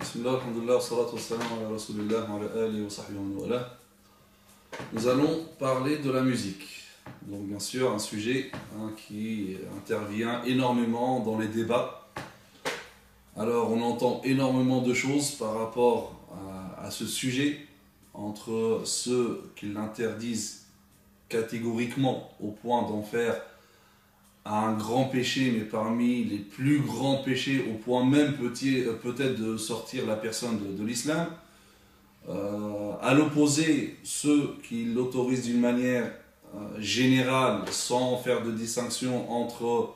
Bismillah, alhamdulillah, wa salatu wa salam ala rasulillah wa ala alihi wa sahbihi wa ala. Nous allons parler de la musique. Donc bien sûr un sujet qui intervient énormément dans les débats. Alors on entend énormément de choses par rapport à ce sujet, entre ceux qui l'interdisent catégoriquement au point d'en faire un grand péché, mais parmi les plus grands péchés, au point même peut-être de sortir la personne de l'islam. À l'opposé, ceux qui l'autorisent d'une manière générale, sans faire de distinction entre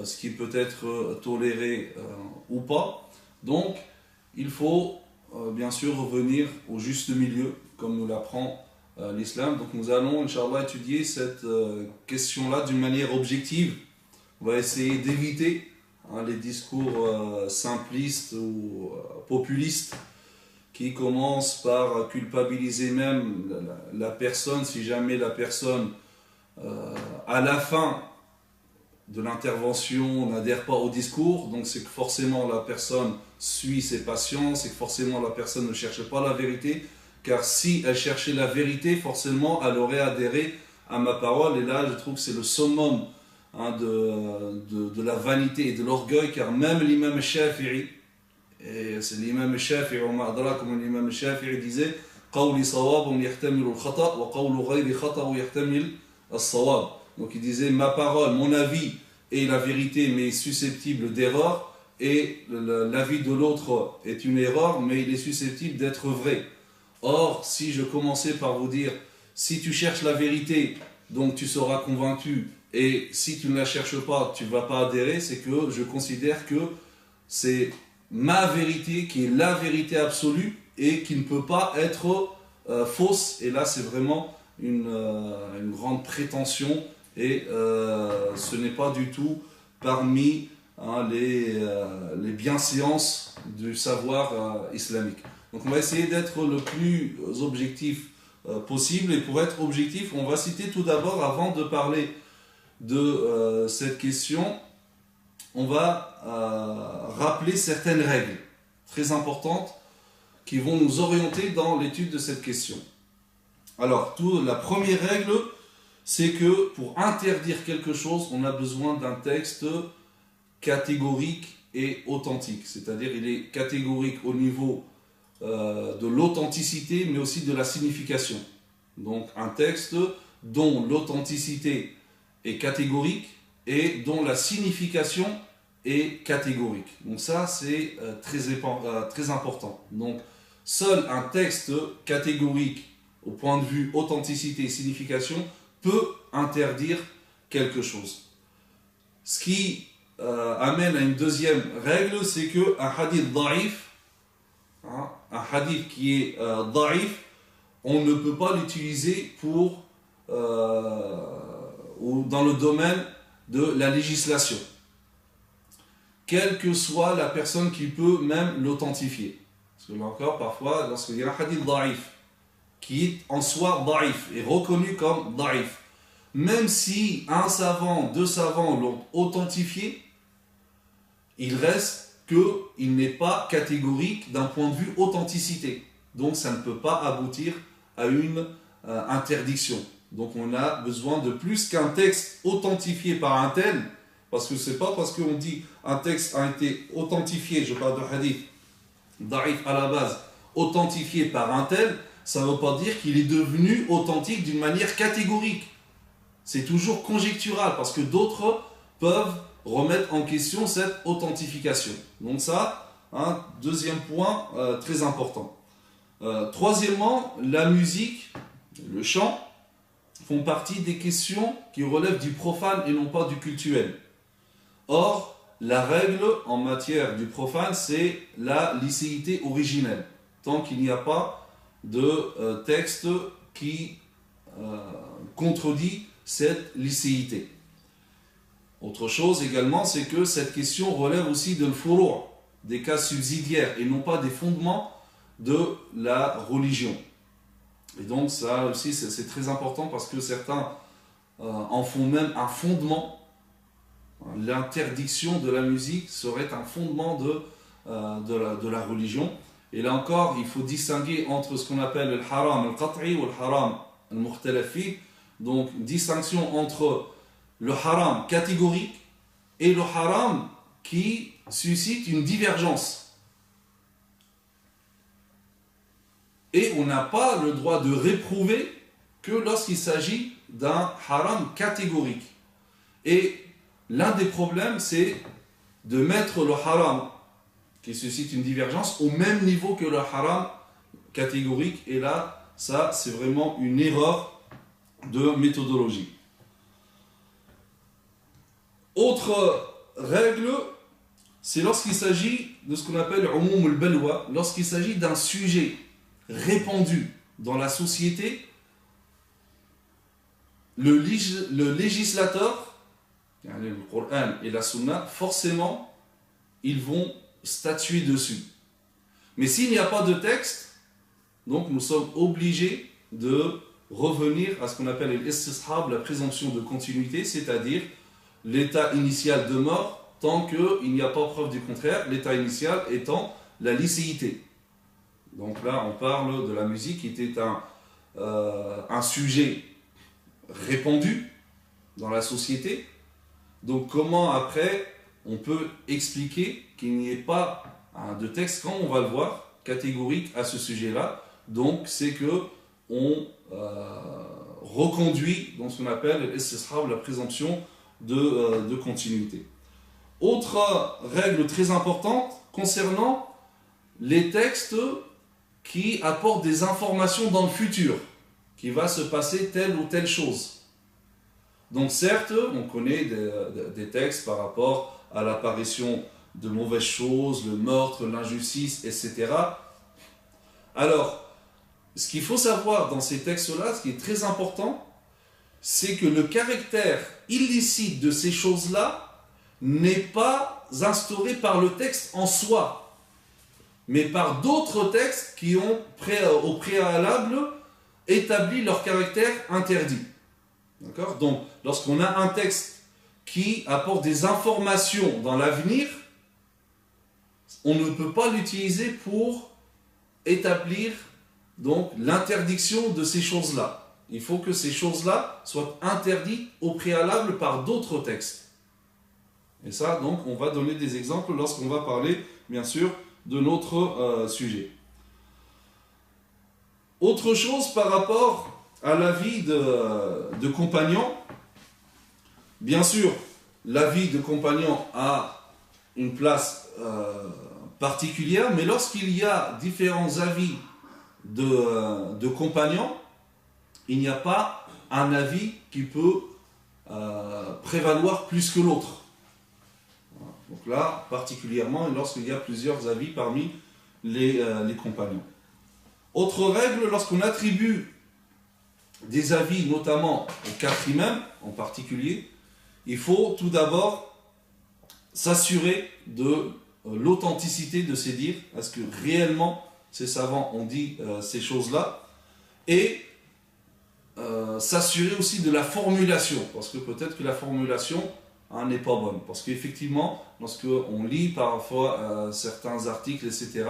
ce qui peut être toléré ou pas. Donc, il faut bien sûr revenir au juste milieu, comme nous l'apprend l'islam. Donc nous allons, Inch'Allah, étudier cette question-là d'une manière objective. On va essayer d'éviter les discours simplistes ou populistes qui commencent par culpabiliser même la personne si jamais la personne, à la fin de l'intervention, n'adhère pas au discours. Donc c'est que forcément la personne suit ses passions, c'est que forcément la personne ne cherche pas la vérité, car si elle cherchait la vérité, forcément elle aurait adhéré à ma parole. Et là je trouve que c'est le summum de la vanité et de l'orgueil, car même l'imam Shafi'i, et c'est l'imam Shafi'i, comme l'imam Shafi'i disait, قولي صواب يحتمل الخطأ وقول غير خطأ يحتمل الصواب. Donc il disait, ma parole, mon avis est la vérité mais susceptible d'erreur, et l'avis de l'autre est une erreur mais il est susceptible d'être vrai. Or, si je commençais par vous dire, si tu cherches la vérité, donc tu seras convaincu, et si tu ne la cherches pas, tu ne vas pas adhérer, c'est que je considère que c'est ma vérité qui est la vérité absolue et qui ne peut pas être fausse. Et là, c'est vraiment une grande prétention, et ce n'est pas du tout parmi les bienséances du savoir islamique. Donc on va essayer d'être le plus objectif possible, et pour être objectif, on va citer tout d'abord, avant de parler de cette question, on va rappeler certaines règles très importantes qui vont nous orienter dans l'étude de cette question. Alors, la première règle, c'est que pour interdire quelque chose, on a besoin d'un texte catégorique et authentique. C'est-à-dire, il est catégorique au niveau de l'authenticité, mais aussi de la signification. Donc, un texte dont l'authenticité est catégorique et dont la signification est catégorique. Donc ça, c'est très important. Donc, seul un texte catégorique au point de vue authenticité et signification peut interdire quelque chose. Ce qui amène à une deuxième règle, c'est qu'un hadith da'if, un hadith qui est da'if, on ne peut pas l'utiliser pour ou dans le domaine de la législation, quelle que soit la personne qui peut même l'authentifier. Parce que là encore, parfois, lorsqu'il y a un hadith da'if, qui est en soi da'if, et reconnu comme da'if, même si un savant, deux savants l'ont authentifié, il reste qu'il n'est pas catégorique d'un point de vue authenticité. Donc ça ne peut pas aboutir à une interdiction. Donc on a besoin de plus qu'un texte authentifié par un tel, parce que c'est pas parce qu'on dit un texte a été authentifié, je parle de hadith da'if à la base, authentifié par un tel, ça ne veut pas dire qu'il est devenu authentique d'une manière catégorique. C'est toujours conjectural, parce que d'autres peuvent remettre en question cette authentification. Donc ça, un deuxième point très important. Troisièmement, la musique, le chant, font partie des questions qui relèvent du profane et non pas du cultuel. Or, la règle en matière du profane, c'est la licéité originelle, tant qu'il n'y a pas de texte qui contredit cette licéité. Autre chose également, c'est que cette question relève aussi de l'furu', des cas subsidiaires, et non pas des fondements de la religion. Et donc ça aussi c'est très important, parce que certains en font même un fondement. L'interdiction de la musique serait un fondement de de la religion. Et là encore, il faut distinguer entre ce qu'on appelle le haram al-qat'i ou le haram al-mukhtalafi. Donc, distinction entre le haram catégorique et le haram qui suscite une divergence. Et on n'a pas le droit de réprouver que lorsqu'il s'agit d'un haram catégorique. Et l'un des problèmes, c'est de mettre le haram qui suscite une divergence au même niveau que le haram catégorique. Et là, ça, c'est vraiment une erreur de méthodologie. Autre règle, c'est lorsqu'il s'agit de ce qu'on appelle umum al-balwa, lorsqu'il s'agit d'un sujet répandu dans la société, le législateur, le Coran et la Sunna, forcément, ils vont statuer dessus. Mais s'il n'y a pas de texte, donc nous sommes obligés de revenir à ce qu'on appelle l'istishab, la présomption de continuité, c'est-à-dire l'état initial demeure tant qu'il n'y a pas preuve du contraire, l'état initial étant la licéité. Donc là, on parle de la musique qui était un sujet répandu dans la société. Donc comment après on peut expliquer qu'il n'y ait pas de texte, quand on va le voir, catégorique à ce sujet-là. Donc c'est que on reconduit dans ce qu'on appelle l'istishab, la présomption de continuité. Autre règle très importante concernant les textes qui apportent des informations dans le futur, qui va se passer telle ou telle chose. Donc certes, on connaît des textes par rapport à l'apparition de mauvaises choses, le meurtre, l'injustice, etc. Alors, ce qu'il faut savoir dans ces textes-là, ce qui est très important, c'est que le caractère illicite de ces choses-là n'est pas instauré par le texte en soi, mais par d'autres textes qui ont au préalable établi leur caractère interdit. D'accord ? Donc, lorsqu'on a un texte qui apporte des informations dans l'avenir, on ne peut pas l'utiliser pour établir donc l'interdiction de ces choses-là. Il faut que ces choses-là soient interdites au préalable par d'autres textes. Et ça, donc, on va donner des exemples lorsqu'on va parler, bien sûr, de notre sujet. Autre chose par rapport à l'avis de Compagnon, bien sûr, l'avis de Compagnon a une place particulière, mais lorsqu'il y a différents avis de Compagnon, il n'y a pas un avis qui peut prévaloir plus que l'autre. Donc là, particulièrement, lorsqu'il y a plusieurs avis parmi les compagnons. Autre règle, lorsqu'on attribue des avis, notamment au quatre imams en particulier, il faut tout d'abord s'assurer de l'authenticité de ces dires. Est-ce que réellement ces savants ont dit ces choses-là? Et s'assurer aussi de la formulation, parce que peut-être que la formulation n'est pas bonne. Parce qu'effectivement, lorsqu'on lit parfois certains articles, etc.,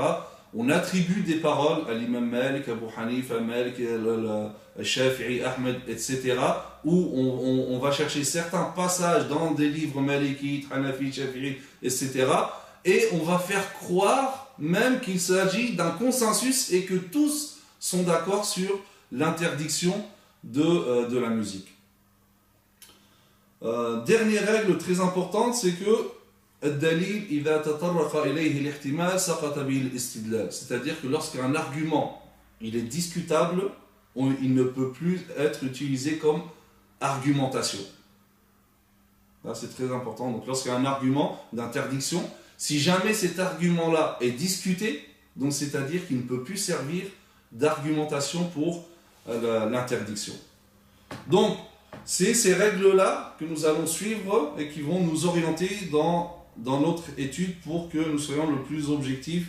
on attribue des paroles à l'imam Malik, Abu Hanifa, Malik, Shafi'i, Ahmed, etc., où on va chercher certains passages dans des livres malikites, Hanafi, Shafi'i, etc., et on va faire croire même qu'il s'agit d'un consensus et que tous sont d'accord sur l'interdiction de la musique. Dernière règle très importante, c'est que c'est-à-dire que lorsqu'un argument il est discutable, il ne peut plus être utilisé comme argumentation. Là, c'est très important. Donc lorsqu'il y a un argument d'interdiction, si jamais cet argument-là est discuté, donc c'est-à-dire qu'il ne peut plus servir d'argumentation pour l'interdiction. Donc, c'est ces règles-là que nous allons suivre et qui vont nous orienter dans notre étude pour que nous soyons le plus objectifs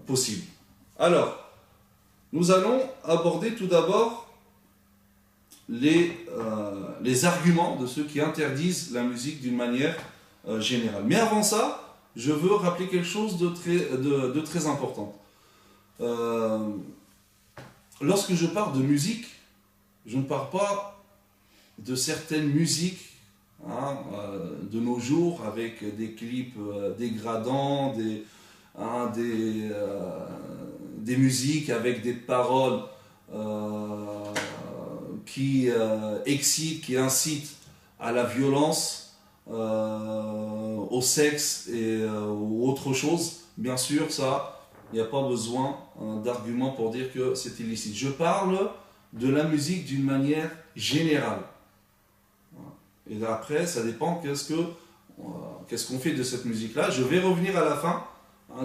possible. Alors, nous allons aborder tout d'abord les arguments de ceux qui interdisent la musique d'une manière générale. Mais avant ça, je veux rappeler quelque chose de très important. Lorsque je parle de musique, je ne parle pas de certaines musiques de nos jours avec des clips dégradants, des musiques avec des paroles qui excitent, qui incitent à la violence, au sexe ou autre chose. Bien sûr, ça, il n'y a pas besoin d'arguments pour dire que c'est illicite. Je parle de la musique d'une manière générale. Et après, ça dépend qu'est-ce qu'on fait de cette musique-là. Je vais revenir à la fin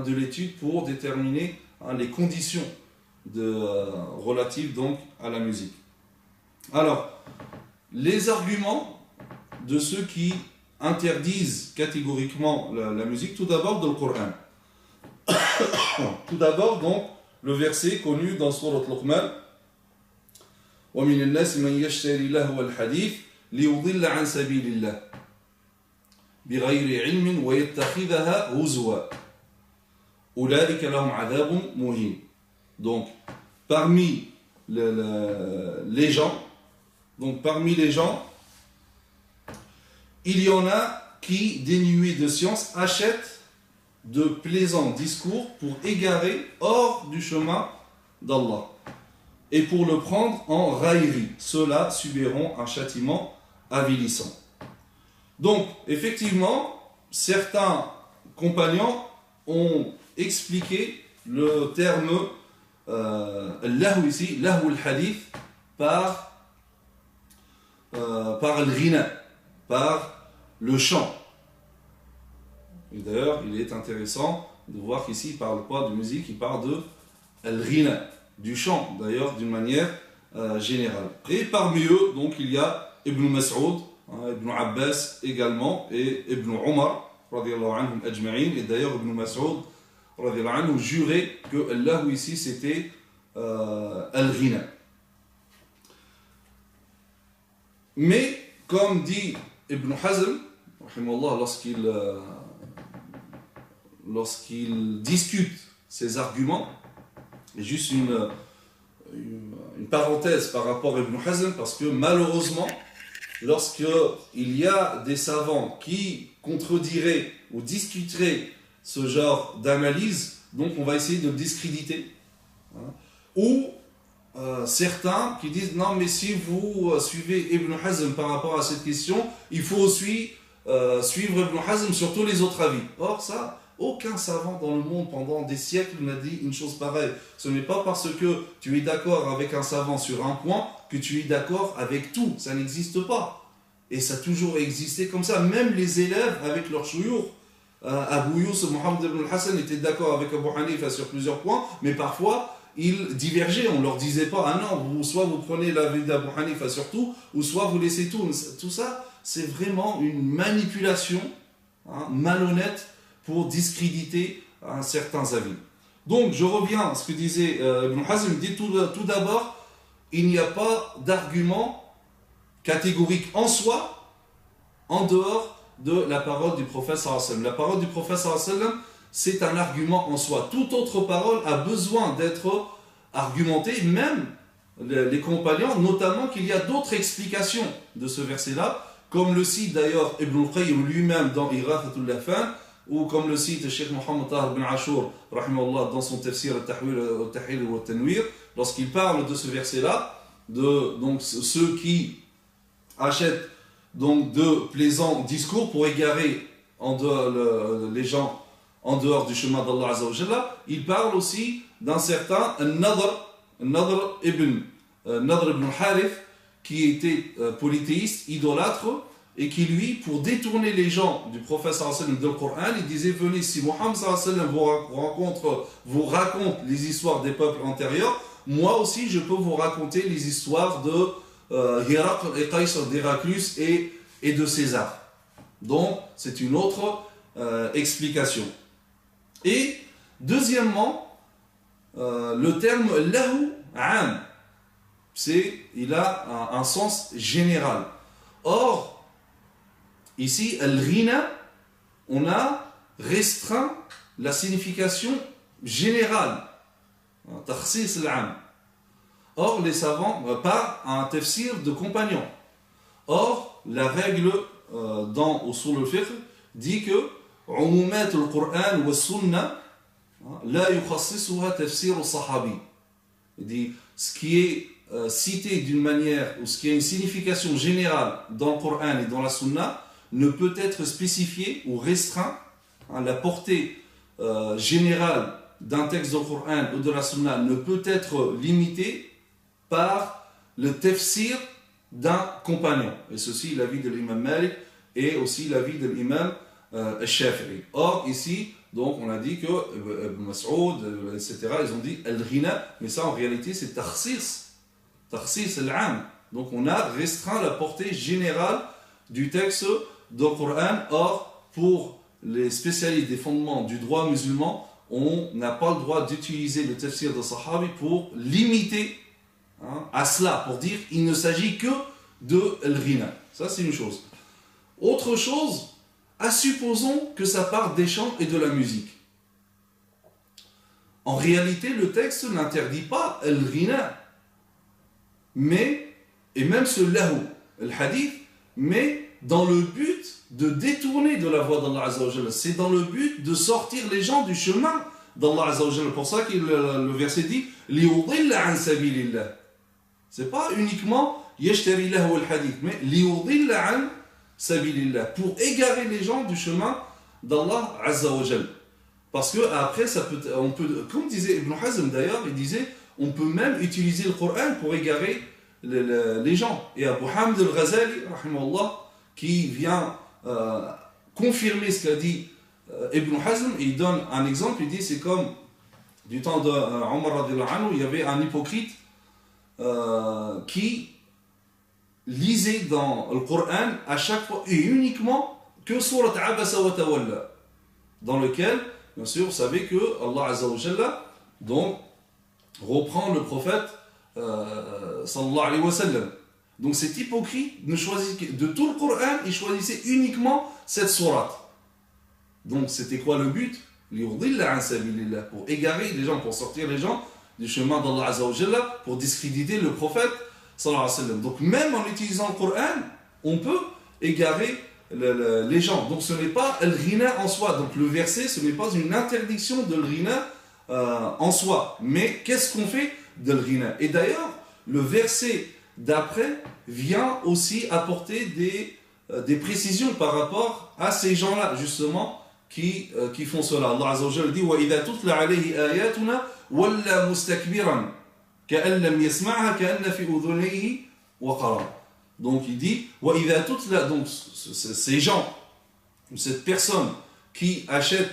de l'étude pour déterminer les conditions relatives donc à la musique. Alors, les arguments de ceux qui interdisent catégoriquement la musique, tout d'abord dans le Coran. Tout d'abord, donc, le verset connu dans Sourate Luqman. وَمِنَ النَّاسِ مَنْ يَشْتَرِي لَهْوَ الْحَدِيثِ لِيُضِلَّ عَنْ سَبِيلِ اللَّهِ بِغَيْرِ عِلْمٍ وَيَتَّخِذَهَا هُزُوًا أُولَئِكَ لَهُمْ عَذَابٌ مُهِينٌ. Donc, parmi les gens, il y en a qui, dénués de science, achètent de plaisants discours pour égarer hors du chemin d'Allah et pour le prendre en raillerie. Ceux-là subiront un châtiment avilissant. Donc, effectivement, certains compagnons ont expliqué le terme lahu ici, lahu al-hadith, par le ghina, par le chant. Et d'ailleurs, il est intéressant de voir qu'ici, il ne parle pas de musique, il parle de al-ghina, du chant, d'ailleurs, d'une manière générale. Et parmi eux, donc, il y a Ibn Mas'ud, Ibn Abbas également, et Ibn Omar, radiyallahu anhum ajma'in, et d'ailleurs, Ibn Mas'ud, radiyallahu anhu, jurait que Allah ici, c'était al-ghina. Mais, comme dit Ibn Hazm, lorsqu'il discute ses arguments, et juste une parenthèse par rapport à Ibn Hazm, parce que malheureusement, lorsqu'il y a des savants qui contrediraient ou discuteraient ce genre d'analyse, donc on va essayer de le discréditer. Ou certains qui disent non, mais si vous suivez Ibn Hazm par rapport à cette question, il faut aussi suivre Ibn Hazm sur tous les autres avis. Or, ça, aucun savant dans le monde pendant des siècles n'a dit une chose pareille. Ce n'est pas parce que tu es d'accord avec un savant sur un point que tu es d'accord avec tout. Ça n'existe pas. Et ça a toujours existé comme ça. Même les élèves avec leur chouyour, Abu Yusuf, Mohammed ibn Hassan était d'accord avec Abu Hanifa sur plusieurs points, mais parfois ils divergeaient. On ne leur disait pas, ah non, soit vous prenez l'avis d'Abu Hanifa sur tout, ou soit vous laissez tout. Tout ça, c'est vraiment une manipulation malhonnête pour discréditer certains avis. Donc, je reviens à ce que disait Ibn Hazm. Il dit tout d'abord, il n'y a pas d'argument catégorique en soi, en dehors de la parole du prophète sallallahu alayhi wa sallam. La parole du prophète sallallahu alayhi wa sallam, c'est un argument en soi. Toute autre parole a besoin d'être argumentée, même les compagnons, notamment qu'il y a d'autres explications de ce verset-là, comme le cite d'ailleurs Ibn al-Qayyim lui-même dans Ighathatul Lahfan, ou comme le cite Cheikh Mohammed Tahir bin Ashur rahimahullah dans son tafsir al-Tahwil wa al-Tanwir, lorsqu'il parle de ce verset-là, de donc ceux qui achètent donc de plaisants discours pour égarer les gens en dehors du chemin d'Allah Azza wa Jalla. Il parle aussi d'un certain Nadr ibn Harith, qui était polythéiste, idolâtre, et qui lui, pour détourner les gens du prophète sallallahu alayhi wa sallam du Coran, il disait, venez, si Mohammed sallallahu alayhi wa sallam vous raconte les histoires des peuples antérieurs, moi aussi je peux vous raconter les histoires de Héracle et Qaysar, d'Héraclus et de César. Donc c'est une autre explication. Et deuxièmement, le terme lahu am, il a un sens général. Or, ici, al-ghina, on a restreint la signification générale. Takhsis al-am. Or, les savants parlent à un tafsir de compagnons. Or, la règle dans Usul al-Fiqh dit que عمومات القرآن والسنة لا يخصصها تفسير الصحابي. Il dit ce qui est cité d'une manière ou ce qui a une signification générale dans le Coran et dans la Sunna ne peut être spécifié ou restreint. La portée générale d'un texte du Coran ou de la Sunna ne peut être limitée par le tafsir d'un compagnon. Et ceci, l'avis de l'imam Malik et aussi l'avis de l'imam al-Shafi'i. Or, ici, donc, on a dit que Ibn Mas'ud, etc., ils ont dit al-ghina, mais ça, en réalité, c'est takhsis al-am. Donc, on a restreint la portée générale du texte du Coran. Or, pour les spécialistes des fondements du droit musulman, on n'a pas le droit d'utiliser le tafsir de Sahabi pour limiter à cela, pour dire il ne s'agit que de al-ghina. Ça, c'est une chose. Autre chose, supposons que ça part des chants et de la musique. En réalité, le texte n'interdit pas al-ghina, et même ce lahu, al-hadith, mais dans le but de détourner de la voie d'Allah Azza wa Jalla. C'est dans le but de sortir les gens du chemin d'Allah Azza wa Jalla. Pour ça que le verset dit liyudilla an sabilillah. C'est pas uniquement yashtari lahu al-hadith, mais liyudilla an sabilillah, pour égarer les gens du chemin d'Allah Azza wa Jalla. Parce que après, on peut, comme disait Ibn Hazm d'ailleurs, il disait on peut même utiliser le Coran pour égarer les gens. Et Abu Hamd al-Ghazali, rahimahullah, qui vient confirmer ce qu'a dit Ibn Hazm, il donne un exemple, il dit c'est comme du temps de Omar radhiyallahu anhu, il y avait un hypocrite qui lisait dans le Coran à chaque fois et uniquement que surat Abasa wa Tawalla, dans lequel, bien sûr, vous savez que Allah Azza wa Jalla donc reprend le prophète sallallahu alayhi wa sallam. Donc cet hypocrite ne choisit de tout le Coran, il choisissait uniquement cette sourate. Donc c'était quoi le but? Pour égarer les gens, pour sortir les gens du chemin d'Allah Azza wa Jalla, pour discréditer le prophète sallallahu alayhi wa sallam. Donc même en utilisant le Coran, on peut égarer les gens. Donc ce n'est pas al-ghina en soi. Donc le verset, ce n'est pas une interdiction de al-ghina en soi. Mais qu'est-ce qu'on fait de al-ghina? Et d'ailleurs, le verset d'après vient aussi apporter des précisions par rapport à ces gens-là, justement, qui font cela. Allah Azza wa Jalla dit وَإِذَا تُتْلَ عَلَيْهِ آيَاتُنَا وَلَّا مُسْتَكْبِرًا كَأَنْ لَمْ يَسْمَعْهَا كَأَنَّ فِي أُذُنَيْهِ وَقَرًا. Donc il dit وَإِذَا تُتْلَ, donc ces gens, cette personne qui achète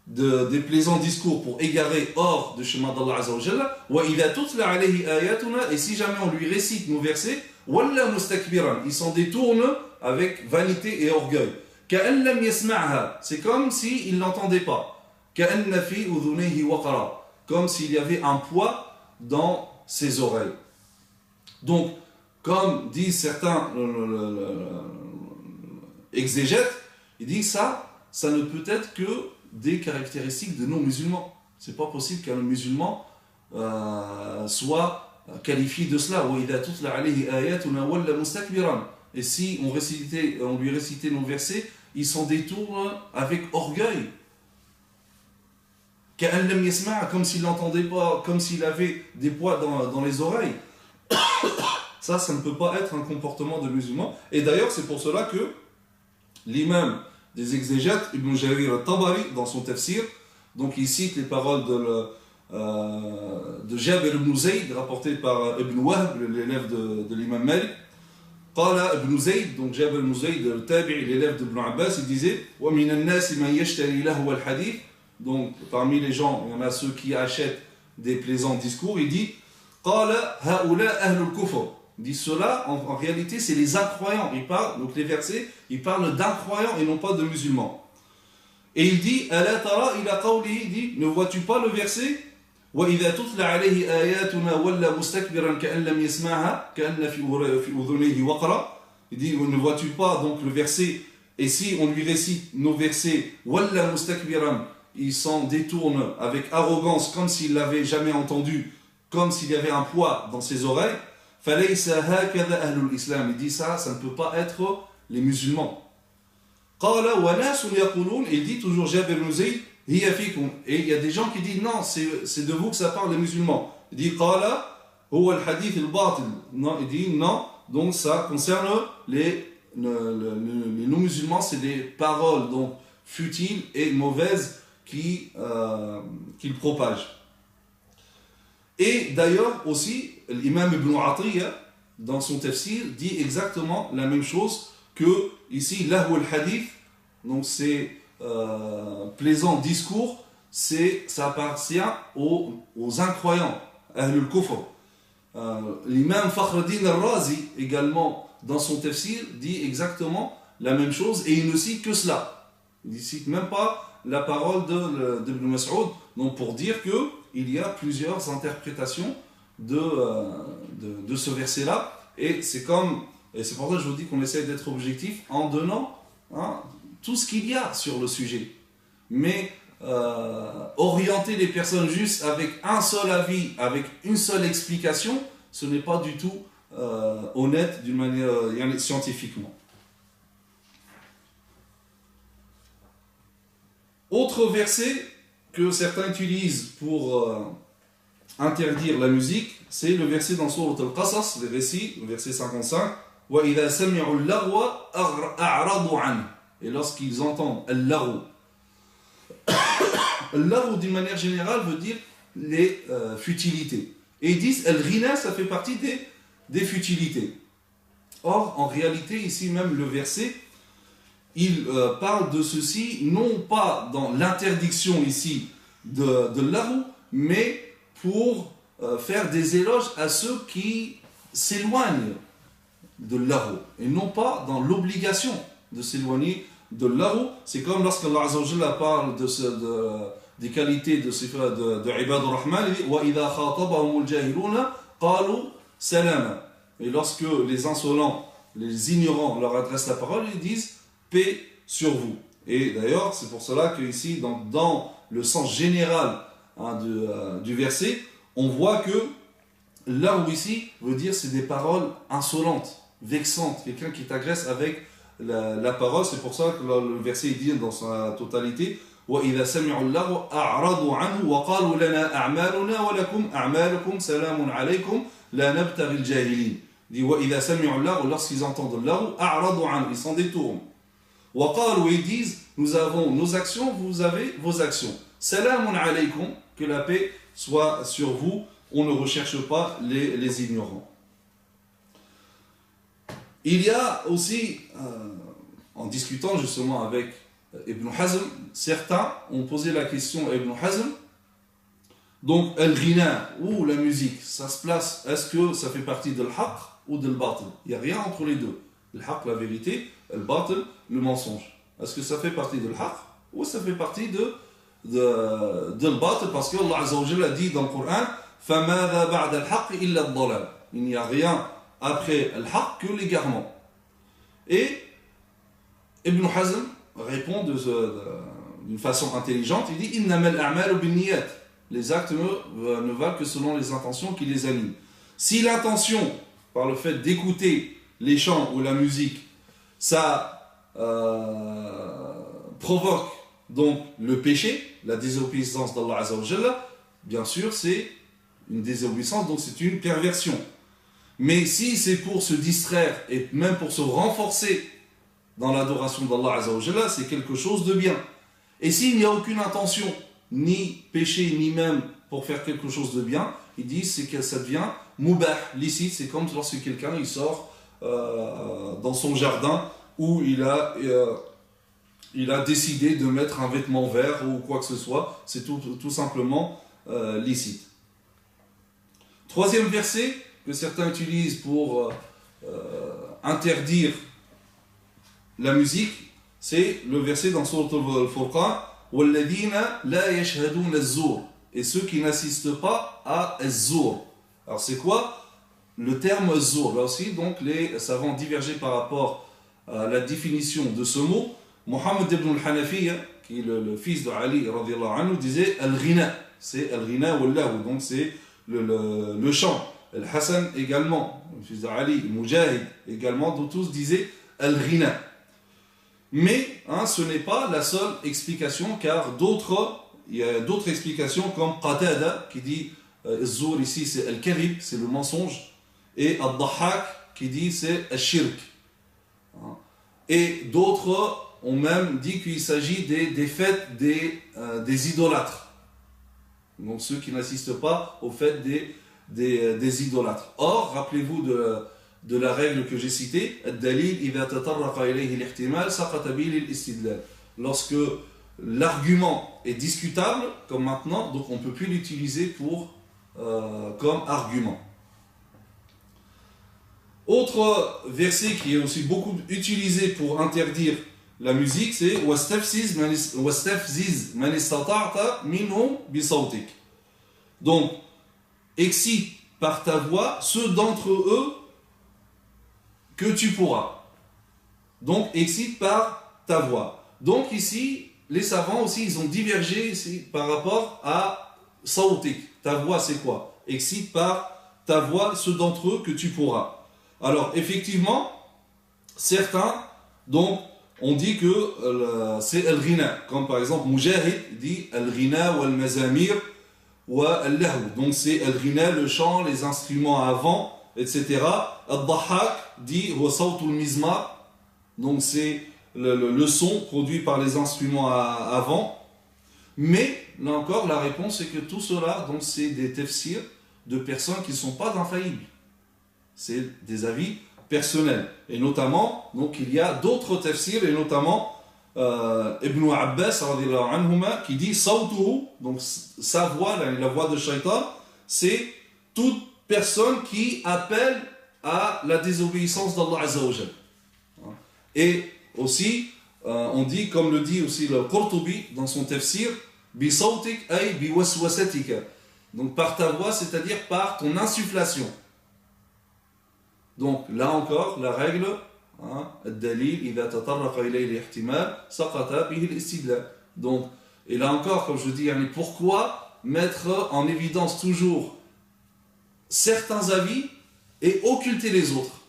des plaisants discours pour égarer hors du chemin d'Allah Azza wa Jalla, وَإِذَا تُتْلَ عَلَيْهِ آيَاتُنَا, et si jamais on lui récite nos versets, وَلَّا مُسْتَكْبِرًا, il s'en détourne avec vanité et orgueil. كَأَنْ لَمْ يَسْمَعْهَا, c'est comme s'il ne l'entendait pas. كَأَنَّ فِي أُذُنَيْهِ وَقَرًا, comme s'il y avait un poids dans ses oreilles. Donc, comme disent certains exégètes, ils disent ça ne peut être que des caractéristiques de non-musulmans. C'est pas possible qu'un musulman soit qualifié de cela. وَإِذَا تُتْلَ عَلَيْهِ آيَاتُنَا وَلَّا مُسْتَكْبِرًا. Et si on lui récitait nos versets, il s'en détourne avec orgueil. كَأَنْ لَمْ يَسْمَعْ, comme s'il n'entendait pas, comme s'il avait des poids dans les oreilles. Ça ne peut pas être un comportement de musulman. Et d'ailleurs, c'est pour cela que l'imam des exégètes, Ibn Jarir al-Tabari, dans son tafsir, donc il cite les paroles de Jabir ibn Zayd, rapportées par Ibn Wahb, l'élève de l'imam Malik. Qala Ibn Zayd, donc Jabir ibn Zayd, le tabi'i, l'élève d'Ibn Abbas, il disait وَمِنَ النَّاسِ مَنْ يَشْتَرِي لَهْوَ الْحَدِيثِ. Donc parmi les gens, il y en a ceux qui achètent des plaisants discours. Il dit Qala haoula ahlul kufr. Il dit cela, en réalité, c'est les incroyants. Donc les versets, ils parlent d'incroyants et non pas de musulmans. Et il dit Ala tara ila qawli, il dit, ne vois-tu pas le verset وَإِذَا تُتْلَ عَلَيْهِ آيَاتُنَا وَلَّا مُسْتَكْبِرًا كَأَنْ لَمْ يَسْمَعْهَا كَأَنَّ فِي أُذُنَيْهِ وَقْرًا. Il dit, ne vois-tu pas donc le verset Et si on lui récite nos versets, Walla mustakbiran, il s'en détourne avec arrogance, comme s'il l'avait jamais entendu, comme s'il y avait un poids dans ses oreilles, falaysa hakadha ahlul islam. Il dit ça ne peut pas être les musulmans. Qala wa nasun yaqulun, il dit toujours Jabir ibn Zayd, hiya fikum. Et il y a des gens qui disent non, c'est de vous que ça parle les musulmans. Il dit Qala huwa al-hadith al-batil. Non, il dit non, donc ça concerne les non-musulmans, c'est des paroles donc futiles et mauvaises qu'ils propagent. Et d'ailleurs aussi, l'imam Ibn Atiyya, dans son tafsir, dit exactement la même chose que ici, lahu al-hadith, donc c'est plaisant discours, ça appartient aux incroyants, ahlul kufr. L'imam Fakhreddin al-Razi, également, dans son tafsir, dit exactement la même chose et il ne cite que cela. Il ne cite même pas la parole d'Ibn Mas'ud, donc pour dire qu'il y a plusieurs interprétations de ce verset-là. Et c'est pour ça que je vous dis qu'on essaie d'être objectif en donnant tout ce qu'il y a sur le sujet. Mais orienter les personnes juste avec un seul avis, avec une seule explication, ce n'est pas du tout honnête d'une manière scientifiquement. Autre verset que certains utilisent pour interdire la musique, c'est le verset dans Sourate Al-Qasas, le verset 55. وَإِذَا سَمِعُوا اللَّغْوَ أَعْرَضُوا عَنْهُ. Et lorsqu'ils entendent al-laghu, al-laghu d'une manière générale veut dire les futilités. Et ils disent al-ghina, ça fait partie des futilités. Or, en réalité, ici même le verset, il parle de ceci, non pas dans l'interdiction ici de l'aghu, mais pour faire des éloges à ceux qui s'éloignent de l'aghu, et non pas dans l'obligation de s'éloigner de l'aghu. C'est comme lorsqu'Allah Azza wa Jalla parle des qualités de Ibadur Rahman, il dit وَإِذَا خَاطَبَهُمُ الْجَاهِلُونَ قَالُوا سَلَامًا. Et lorsque les insolents, les ignorants leur adressent la parole, ils disent paix sur vous. Et d'ailleurs, c'est pour cela que ici, dans le sens général du verset, on voit que là où ici veut dire c'est des paroles insolentes, vexantes, quelqu'un qui t'agresse avec la parole. C'est pour ça que le verset dit dans sa totalité وَإِذَا سَمِعُوا اللَّغْوَ أَعْرَضُوا عَنْهُ وَقَالُوا لَنَا أَعْمَالُنَا وَلَكُمْ أَعْمَالُكُمْ سَلَامٌ عَلَيْكُمْ لَا نَبْتَغِي الْجَاهِلِينَ. Dit وَإِذَا سَمِعُوا اللَّغْوَ, lorsqu'ils entendent l'aghu, أَعْرَضُوا عَنْهُ, ils s'en détournent. وَقَالُوا, ils disent nous avons nos actions, vous avez vos actions. سَلَامٌ عَلَيْكُمْ, que la paix soit sur vous, on ne recherche pas les ignorants. Il y a aussi, en discutant justement avec Ibn Hazm, certains ont posé la question à Ibn Hazm, donc al-ghina ou la musique, ça se place, est-ce que ça fait partie de l'haq ou de l'batil? Il n'y a rien entre les deux. L'haq, la vérité, al-batil, le mensonge. Est-ce que ça fait partie de l'haq ou ça fait partie de l'batil? Parce que Allah Azza wa Jalla dit dans le Coran فَمَاذَا بَعْدَ الْحَقِّ إِلَّا الضَّلَالِ. Il n'y a rien après al-haq que l'égarement. Et Ibn Hazm répond d'une façon intelligente, il dit إِنَّمَا الْأَعْمَالُ بِالنِّيَّاتِ. Les actes ne valent que selon les intentions qui les animent. Si l'intention, par le fait d'écouter les chants ou la musique, ça provoque donc le péché, la désobéissance d'Allah Azza wa Jalla, bien sûr c'est une désobéissance, donc c'est une perversion. Mais si c'est pour se distraire et même pour se renforcer dans l'adoration d'Allah Azza wa Jalla, c'est quelque chose de bien. Et s'il n'y a aucune intention, ni péché, ni même pour faire quelque chose de bien, ils disent c'est que ça devient mubah, licite. C'est comme lorsque quelqu'un il sort dans son jardin où il a décidé de mettre un vêtement vert ou quoi que ce soit, c'est tout simplement licite. Troisième verset que certains utilisent pour interdire la musique, c'est le verset dans Sourate Al-Furqan وَالَّذِينَ لَا يَشْهَدُونَ الزُّورَ, et ceux qui n'assistent pas à az-zur. Alors c'est quoi le terme az-zur? Là aussi, donc les savants divergent par rapport la définition de ce mot, Mohammed ibn al-Hanafiya, qui est le fils de Ali radiallahu anhu, disait al-ghina, c'est al-ghina ou al-lahu, donc c'est le chant. Al-Hassan également, le fils de Ali, Mujahid également, dont tous disaient al-ghina. Mais ce n'est pas la seule explication, car il y a d'autres explications comme Qatada qui dit Zour ici c'est al-kadhib, c'est le mensonge, et al-Dahhak qui dit c'est al-shirk. Et d'autres ont même dit qu'il s'agit des fêtes des idolâtres. Donc ceux qui n'assistent pas aux fêtes des idolâtres. Or, rappelez-vous de la règle que j'ai citée, lorsque l'argument est discutable, comme maintenant, donc on ne peut plus l'utiliser comme argument. Autre verset qui est aussi beaucoup utilisé pour interdire la musique, c'est وَاسْتَفْزِزْ مَنِ اسْتَطَعْتَ مِنْهُمْ بِصَوْتِكَ. Donc, excite par ta voix ceux d'entre eux que tu pourras. Donc, excite par ta voix. Donc ici, les savants aussi, ils ont divergé ici, par rapport à sautik. Ta voix, c'est quoi? Excite par ta voix ceux d'entre eux que tu pourras. Alors, effectivement, certains, donc, on dit que c'est al-ghina. Comme par exemple, Mujahid dit al-ghina ou al-mazamir ou al-lahu. Donc, c'est al-ghina, le chant, les instruments à vent, etc. Al-Dahhak dit wa sawtul mizmar. Donc, c'est le son produit par les instruments à vent. Mais, là encore, la réponse est que tout cela, donc, c'est des tafsirs de personnes qui ne sont pas infaillibles. C'est des avis personnels. Et notamment, donc, il y a d'autres tafsirs, et notamment Ibn Abbas anhuma, qui dit Sawtuhu, donc sa voix, la voix de Shaitan, c'est toute personne qui appelle à la désobéissance d'Allah Azza wa Jal. Et aussi, on dit, comme le dit aussi le Qurtubi dans son tafsir, Bi sawtik ay bi waswasatika. Donc par ta voix, c'est-à-dire par ton insufflation. Donc là encore, la règle, donc, et là encore, comme je dis, pourquoi mettre en évidence toujours certains avis et occulter les autres?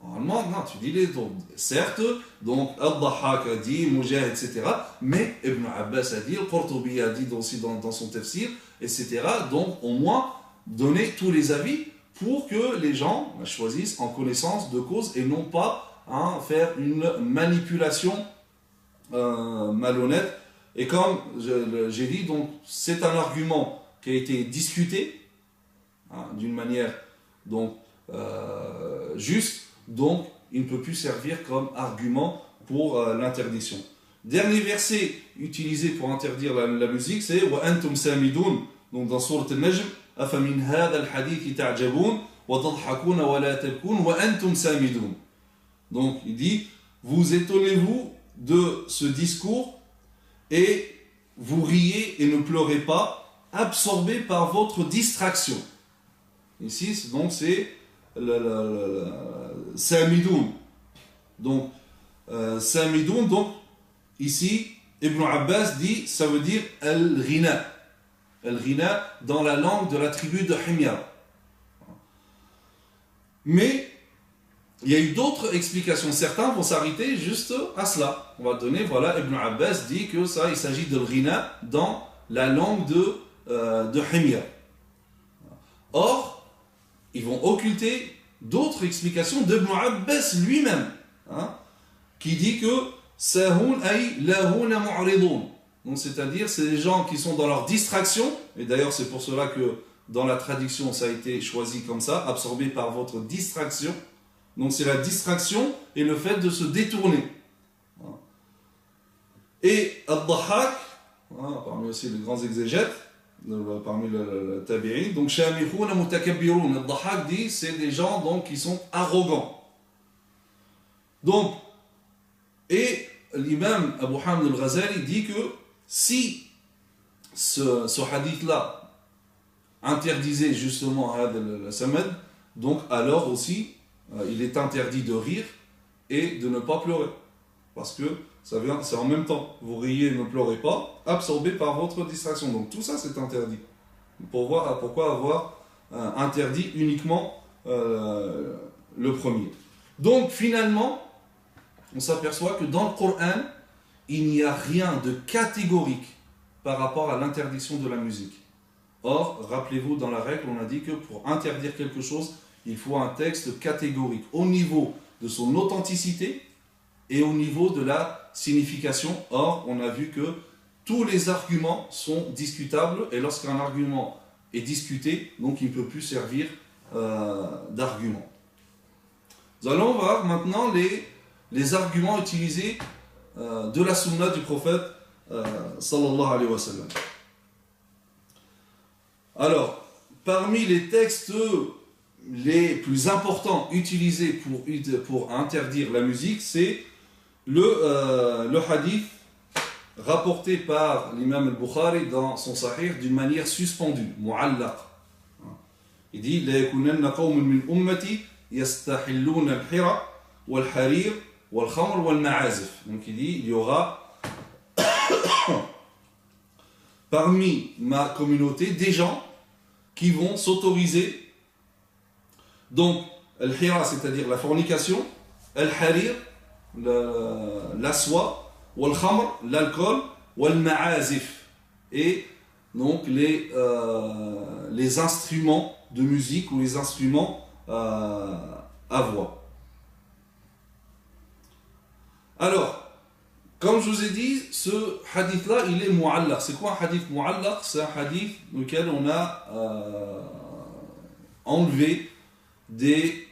Normalement, non, tu dis les autres. Certes, donc Al-Dahhak a dit, Mujahid, etc. Mais Ibn Abbas a dit, Qurtubi a dit aussi dans son tafsir, etc. Donc au moins, donner tous les avis pour que les gens choisissent en connaissance de cause et non pas faire une manipulation malhonnête. Et comme j'ai dit, donc c'est un argument qui a été discuté d'une manière donc juste, donc il ne peut plus servir comme argument pour l'interdiction. Dernier verset utilisé pour interdire la musique, c'est wa antum samidun, donc dans sourate An-Najm. أفمن هذا الحديث تعجبون وتضحكون ولا تبكون وأنتم سامدون. Donc il dit, vous étonnez-vous de ce discours et vous riez et ne pleurez pas, absorbés par votre distraction. Ici donc c'est Samidoun. Donc Samidoun, donc ici Ibn Abbas dit, ça veut dire al-ghina. Al-ghina dans la langue de la tribu de Himyar. Mais il y a eu d'autres explications. Certains vont s'arrêter juste à cela. On va donner, voilà, Ibn Abbas dit que ça, il s'agit de al-ghina dans la langue de Himyar. Or, ils vont occulter d'autres explications d'Ibn Abbas lui-même, qui dit que Sahun ay lahuna mu'ridun. Donc c'est-à-dire, c'est des gens qui sont dans leur distraction, et d'ailleurs c'est pour cela que dans la traduction ça a été choisi comme ça, absorbé par votre distraction. Donc c'est la distraction et le fait de se détourner. Et Al-Dahhak, parmi aussi les grands exégètes, parmi le tabi'in, donc Shamikhuna mutakabbirun. Al-Dahhak dit, c'est des gens donc, qui sont arrogants. Donc, et l'imam Abu Hamd al-Ghazali dit que si ce hadith-là interdisait justement le samad, donc alors aussi il est interdit de rire et de ne pas pleurer. Parce que c'est en même temps. Vous riez et ne pleurez pas, absorbé par votre distraction. Donc tout ça, c'est interdit. Pourquoi avoir interdit uniquement le premier. Donc finalement, on s'aperçoit que dans le Coran, il n'y a rien de catégorique par rapport à l'interdiction de la musique. Or, rappelez-vous, dans la règle, on a dit que pour interdire quelque chose, il faut un texte catégorique au niveau de son authenticité et au niveau de la signification. Or, on a vu que tous les arguments sont discutables et lorsqu'un argument est discuté, donc il ne peut plus servir d'argument. Nous allons voir maintenant les arguments utilisés de la sunna du prophète sallallahu alayhi wa sallam. Alors, parmi les textes les plus importants utilisés pour interdire la musique, c'est le hadith rapporté par l'imam al-Bukhari dans son sahih d'une manière suspendue, mu'allaq. Il dit « La yakunanna qawmun min ummati yastahilluna al-hira wal-harir wal-khamr wal-ma'azif » Donc il dit, il y aura parmi ma communauté des gens qui vont s'autoriser donc al-hira, c'est-à-dire la fornication, al-harir, la soie, wal-khamr, l'alcool, wal-ma'azif, et donc les instruments de musique ou les instruments à voix. Alors, comme je vous ai dit, ce hadith-là, il est mu'allaq. C'est quoi un hadith mu'allaq? C'est un hadith dans lequel on a enlevé des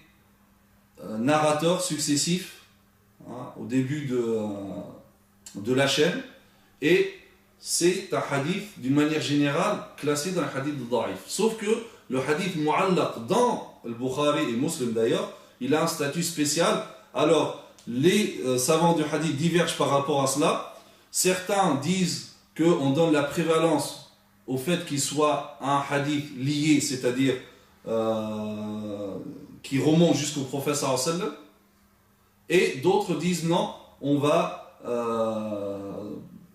narrateurs successifs au début de la chaîne, et c'est un hadith d'une manière générale classé dans le hadith de da'if. Sauf que le hadith mu'allaq dans le Bukhari et Muslim d'ailleurs, il a un statut spécial. Alors les savants du hadith divergent par rapport à cela. Certains disent qu'on donne la prévalence au fait qu'il soit un hadith lié, c'est-à-dire qui remonte jusqu'au prophète sallallahu alayhi wa sallam, et d'autres disent non, on va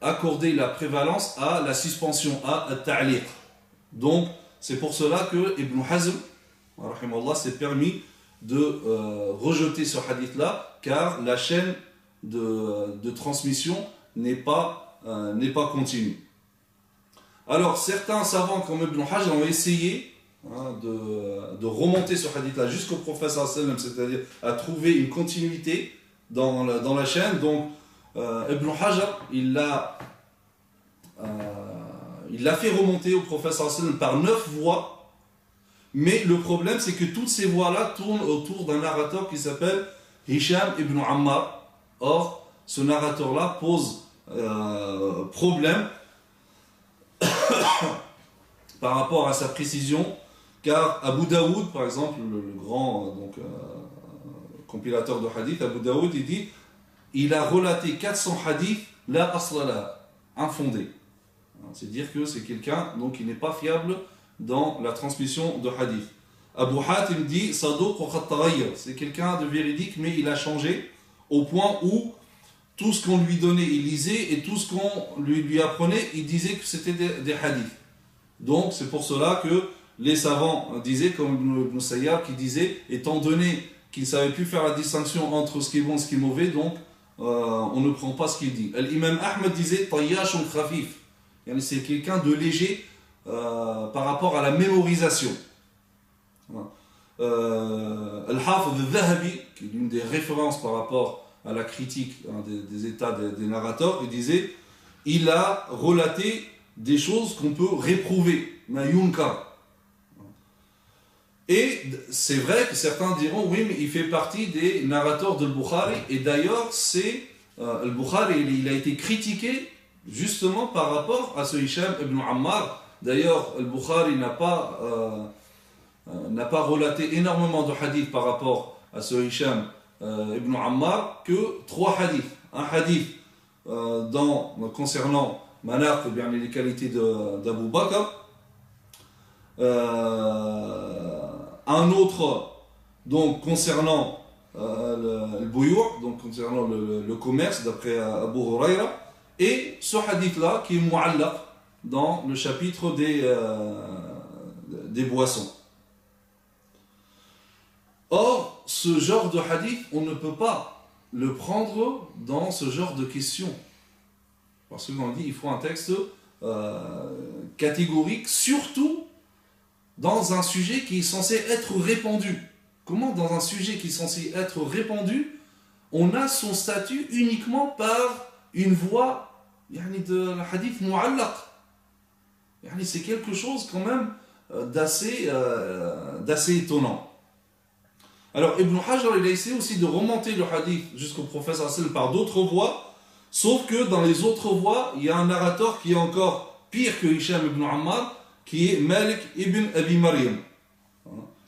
accorder la prévalence à la suspension, à at-ta'liq. Donc c'est pour cela que Ibn Hazm s'est permis de rejeter ce hadith-là, car la chaîne de transmission n'est pas continue. Alors certains savants comme Ibn Hazm ont essayé de remonter ce hadith-là jusqu'au prophète sallallahu alayhi wa sallam, c'est-à-dire à trouver une continuité dans la chaîne. Donc Ibn Hajar, il l'a fait remonter au prophète sallallahu alayhi wa sallam par 9 voix, mais le problème c'est que toutes ces voix-là tournent autour d'un narrateur qui s'appelle Hisham ibn Ammar. Or, ce narrateur-là pose problème par rapport à sa précision, car Abu Daoud, par exemple, le grand compilateur de hadith, Abu Daoud, il dit il a relaté 400 hadiths la aslala, infondés. C'est-à-dire que c'est quelqu'un donc, qui n'est pas fiable dans la transmission de hadith. Abu Hatim dit Saduq wa qad taghayyar, c'est quelqu'un de véridique, mais il a changé au point où tout ce qu'on lui donnait, il lisait, et tout ce qu'on lui apprenait, il disait que c'était des hadiths. Donc c'est pour cela que les savants disaient, comme Ibn Sayyar qui disait, étant donné qu'il ne savait plus faire la distinction entre ce qui est bon et ce qui est mauvais, donc on ne prend pas ce qu'il dit. L'imam Ahmed disait Tayyashun khafif, c'est quelqu'un de léger par rapport à la mémorisation. Al-Hafidh al-Dhahabi, qui est l'une des références par rapport à la critique des états des narrateurs, il disait il a relaté des choses qu'on peut réprouver, ma yunkar. Et c'est vrai que certains diront oui, mais il fait partie des narrateurs de Bukhari, et d'ailleurs le Bukhari il a été critiqué justement par rapport à ce Hisham ibn Ammar. D'ailleurs le Bukhari n'a pas relaté énormément de hadiths par rapport à ce Hisham ibn Ammar, que 3 hadiths. Un hadith concernant Manaq, bien les qualités d'Abu Bakr, un autre donc concernant le bouyour, donc concernant le commerce, d'après Abu Huraira, et ce hadith-là qui est mu'allaq dans le chapitre des boissons. Or, ce genre de hadith, on ne peut pas le prendre dans ce genre de questions. Parce que quand on dit il faut un texte catégorique, surtout dans un sujet qui est censé être répandu. Comment dans un sujet qui est censé être répandu, on a son statut uniquement par une voix de la hadith mu'allaq. C'est quelque chose quand même d'assez étonnant. Alors Ibn Hajar il a essayé aussi de remonter le hadith jusqu'au prophète sallallahu par d'autres voies, sauf que dans les autres voies, il y a un narrateur qui est encore pire que Hisham ibn Ammar, qui est Malik ibn Abi Maryam.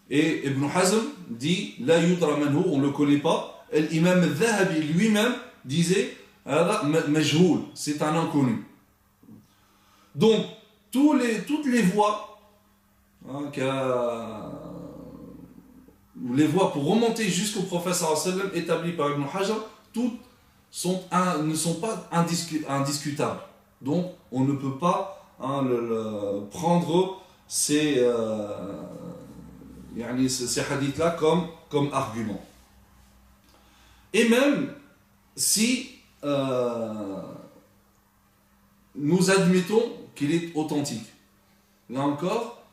Et Ibn Hazm dit La yudra manhu, on ne le connaît pas. Et l'imam al-Dhahabi lui-même disait Majhoul, c'est un inconnu. Donc, toutes les voies, les voies pour remonter jusqu'au prophète sallallahu établies par Ibn Hajar, toutes ne sont pas indiscutables. Donc, on ne peut pas prendre ces hadiths-là comme argument. Et même si nous admettons qu'il est authentique, là encore,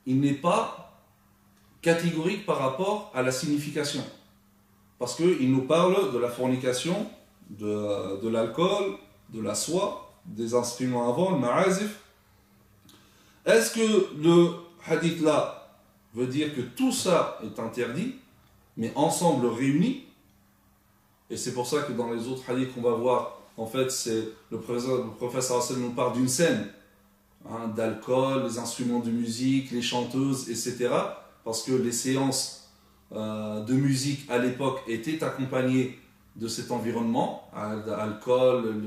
il n'est pas catégorique par rapport à la signification. Parce qu'il nous parle de la fornication, de l'alcool, de la soie, des instruments avant, le ma'azif. Est-ce que le hadith là veut dire que tout ça est interdit, mais ensemble réunis? Et c'est pour ça que dans les autres hadiths qu'on va voir, en fait, c'est le prophète sallallahu nous parle d'une scène, d'alcool, les instruments de musique, les chanteuses, etc. Parce que les séances de musique à l'époque étaient accompagnées de cet environnement, d'alcool,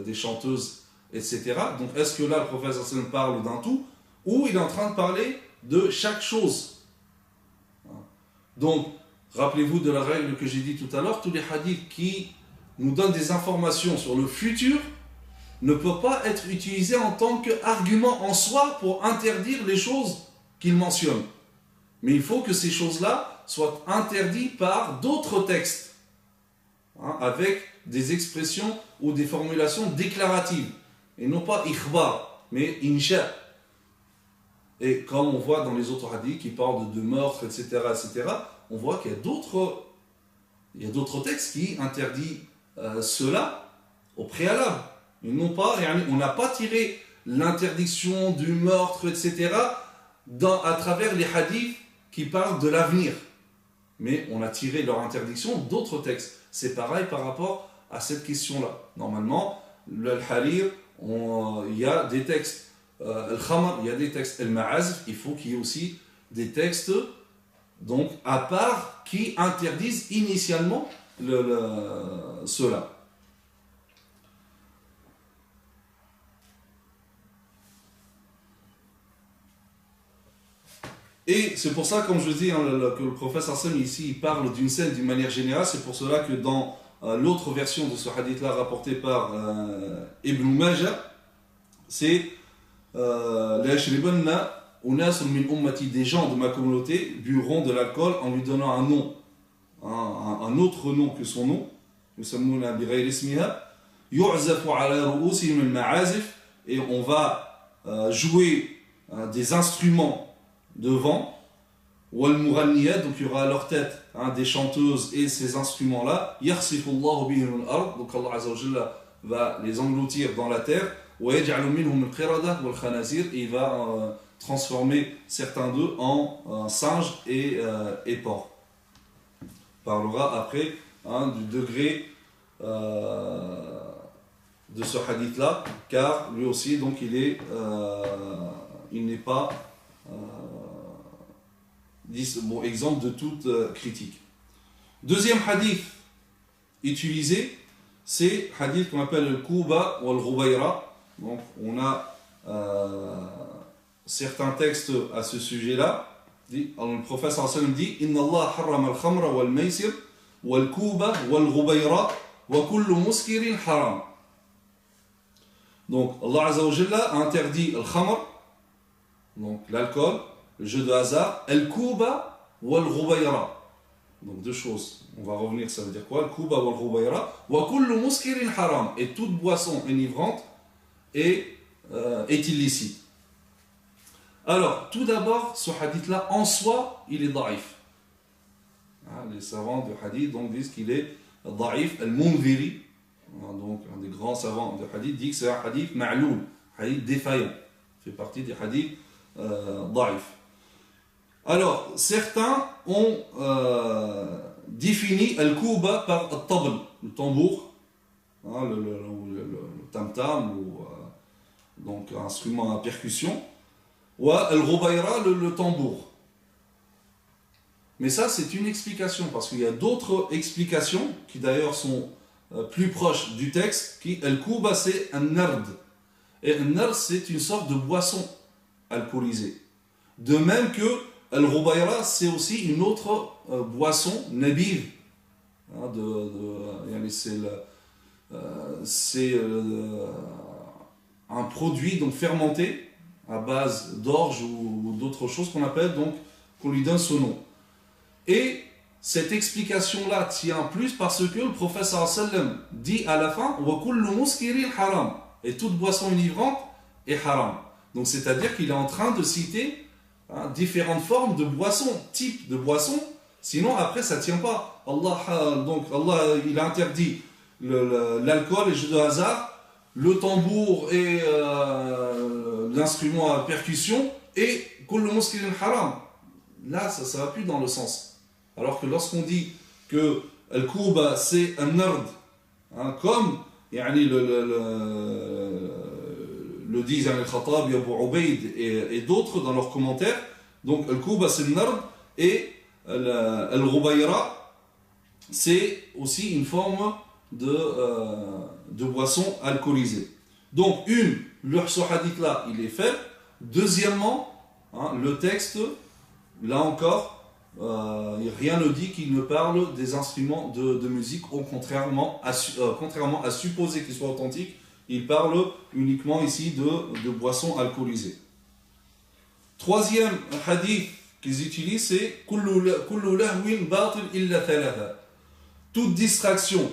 des chanteuses, etc. Donc est-ce que là le prophète sallallahu parle d'un tout, ou il est en train de parler de chaque chose? Donc, rappelez-vous de la règle que j'ai dit tout à l'heure, tous les hadiths qui nous donnent des informations sur le futur ne peuvent pas être utilisés en tant qu'argument en soi pour interdire les choses qu'ils mentionnent. Mais il faut que ces choses-là soient interdites par d'autres textes, avec des expressions ou des formulations déclaratives, et non pas ikhbar, mais insha. Et comme on voit dans les autres hadiths qui parlent de meurtre, etc., on voit qu'il y a d'autres textes qui interdisent cela au préalable. Et non pas, on n'a pas tiré l'interdiction du meurtre, etc., à travers les hadiths qui parlent de l'avenir. Mais on a tiré leur interdiction d'autres textes. C'est pareil par rapport à cette question-là. Normalement, le harir, il y a des textes. Al-Khamar, il y a des textes. Al-Ma'azif, il faut qu'il y ait aussi des textes donc, à part qui interdisent initialement cela. Et c'est pour ça, comme je dis, que le prophète Hassan ici il parle d'une scène d'une manière générale. C'est pour cela que dans l'autre version de ce hadith-là rapporté par Ibn Majah, c'est la yashribanna unas min ummati, des gens de ma communauté buront de l'alcool en lui donnant un nom, un autre nom que son nom, yusammuna bi ghayri ismiha, yu'zafu ala ru'usihim al-ma'azif, et on va jouer des instruments de vent, wal mughanniyat, donc il y aura à leur tête des chanteuses et ces instruments là, yakhsifullahu bihim al-ard, donc Allah azza wa jalla va les engloutir dans la terre, wa yaj'alu minhum al-qirada wal khanazir, et il va transformer certains d'eux en singes et porcs. On parlera après du degré de ce hadith là, car lui aussi donc il n'est pas exemple de toute critique. Deuxième hadith utilisé, c'est hadith qu'on appelle le Kuba ou le Rubayra. Donc on a certains textes à ce sujet-là, Alors le prophète sallallahu alayhi wa sallam dit Inna Allah harrama al-khamra wal-maysir wal-kuba wal-ghubayra wa kullu muskirin haram. Donc Allah Azza wa Jalla a interdit al-khamr, donc l'alcool, le jeu de hasard, al-kuba wal-ghubayra. Donc deux choses. On va revenir, ça veut dire quoi? Al-kuba wal-ghubayra wa kullu muskirin haram. Et toute boisson enivrante est illicite. Alors, tout d'abord, ce hadith-là, en soi, il est daïf. Les savants de hadith donc, disent qu'il est daïf, al-Mundhiri, donc un des grands savants de hadith, dit que c'est un hadith ma'loul, hadith défaillant, fait partie des hadiths daïf. Alors, certains ont défini al-Kuba par al-Tabl, le tambour, le tam-tam, donc un instrument à percussion. Ou al-Ghubayra, le tambour. Mais ça, c'est une explication, parce qu'il y a d'autres explications, qui d'ailleurs sont plus proches du texte, qui, al-Kuba, c'est un nard. Et un nard, c'est une sorte de boisson alcoolisée. De même que al-Ghubayra, c'est aussi une autre boisson, nabiv. C'est un produit donc fermenté, à base d'orge ou d'autres choses qu'on lui donne ce nom. Et cette explication-là tient plus parce que le prophète sallallahu alayhi wa sallam dit à la fin wa kullu muskirin haram, et toute boisson enivrante est haram. Donc c'est-à-dire qu'il est en train de citer différentes formes de boissons, types de boissons, sinon après ça ne tient pas. Allah il a interdit l'alcool, les jeux de hasard, le tambour et l'instrument à percussion, et kullu muskirin haram. Là, ça ne va plus dans le sens. Alors que lorsqu'on dit que al-Kuba c'est un nard, comme le disent al-Khattabi, Abu Ubaid et d'autres dans leurs commentaires, donc al-Kuba c'est le nard, et al-Ghubayra c'est aussi une forme de boisson alcoolisée. Donc, ce hadith-là, il est faible. Deuxièmement, le texte, là encore, rien ne dit qu'il ne parle des instruments de musique, contrairement à supposer qu'ils soient authentiques, il parle uniquement ici de boissons alcoolisées. Troisième hadith qu'ils utilisent, c'est « Kullu lahwin batil illa thalatha » toute distraction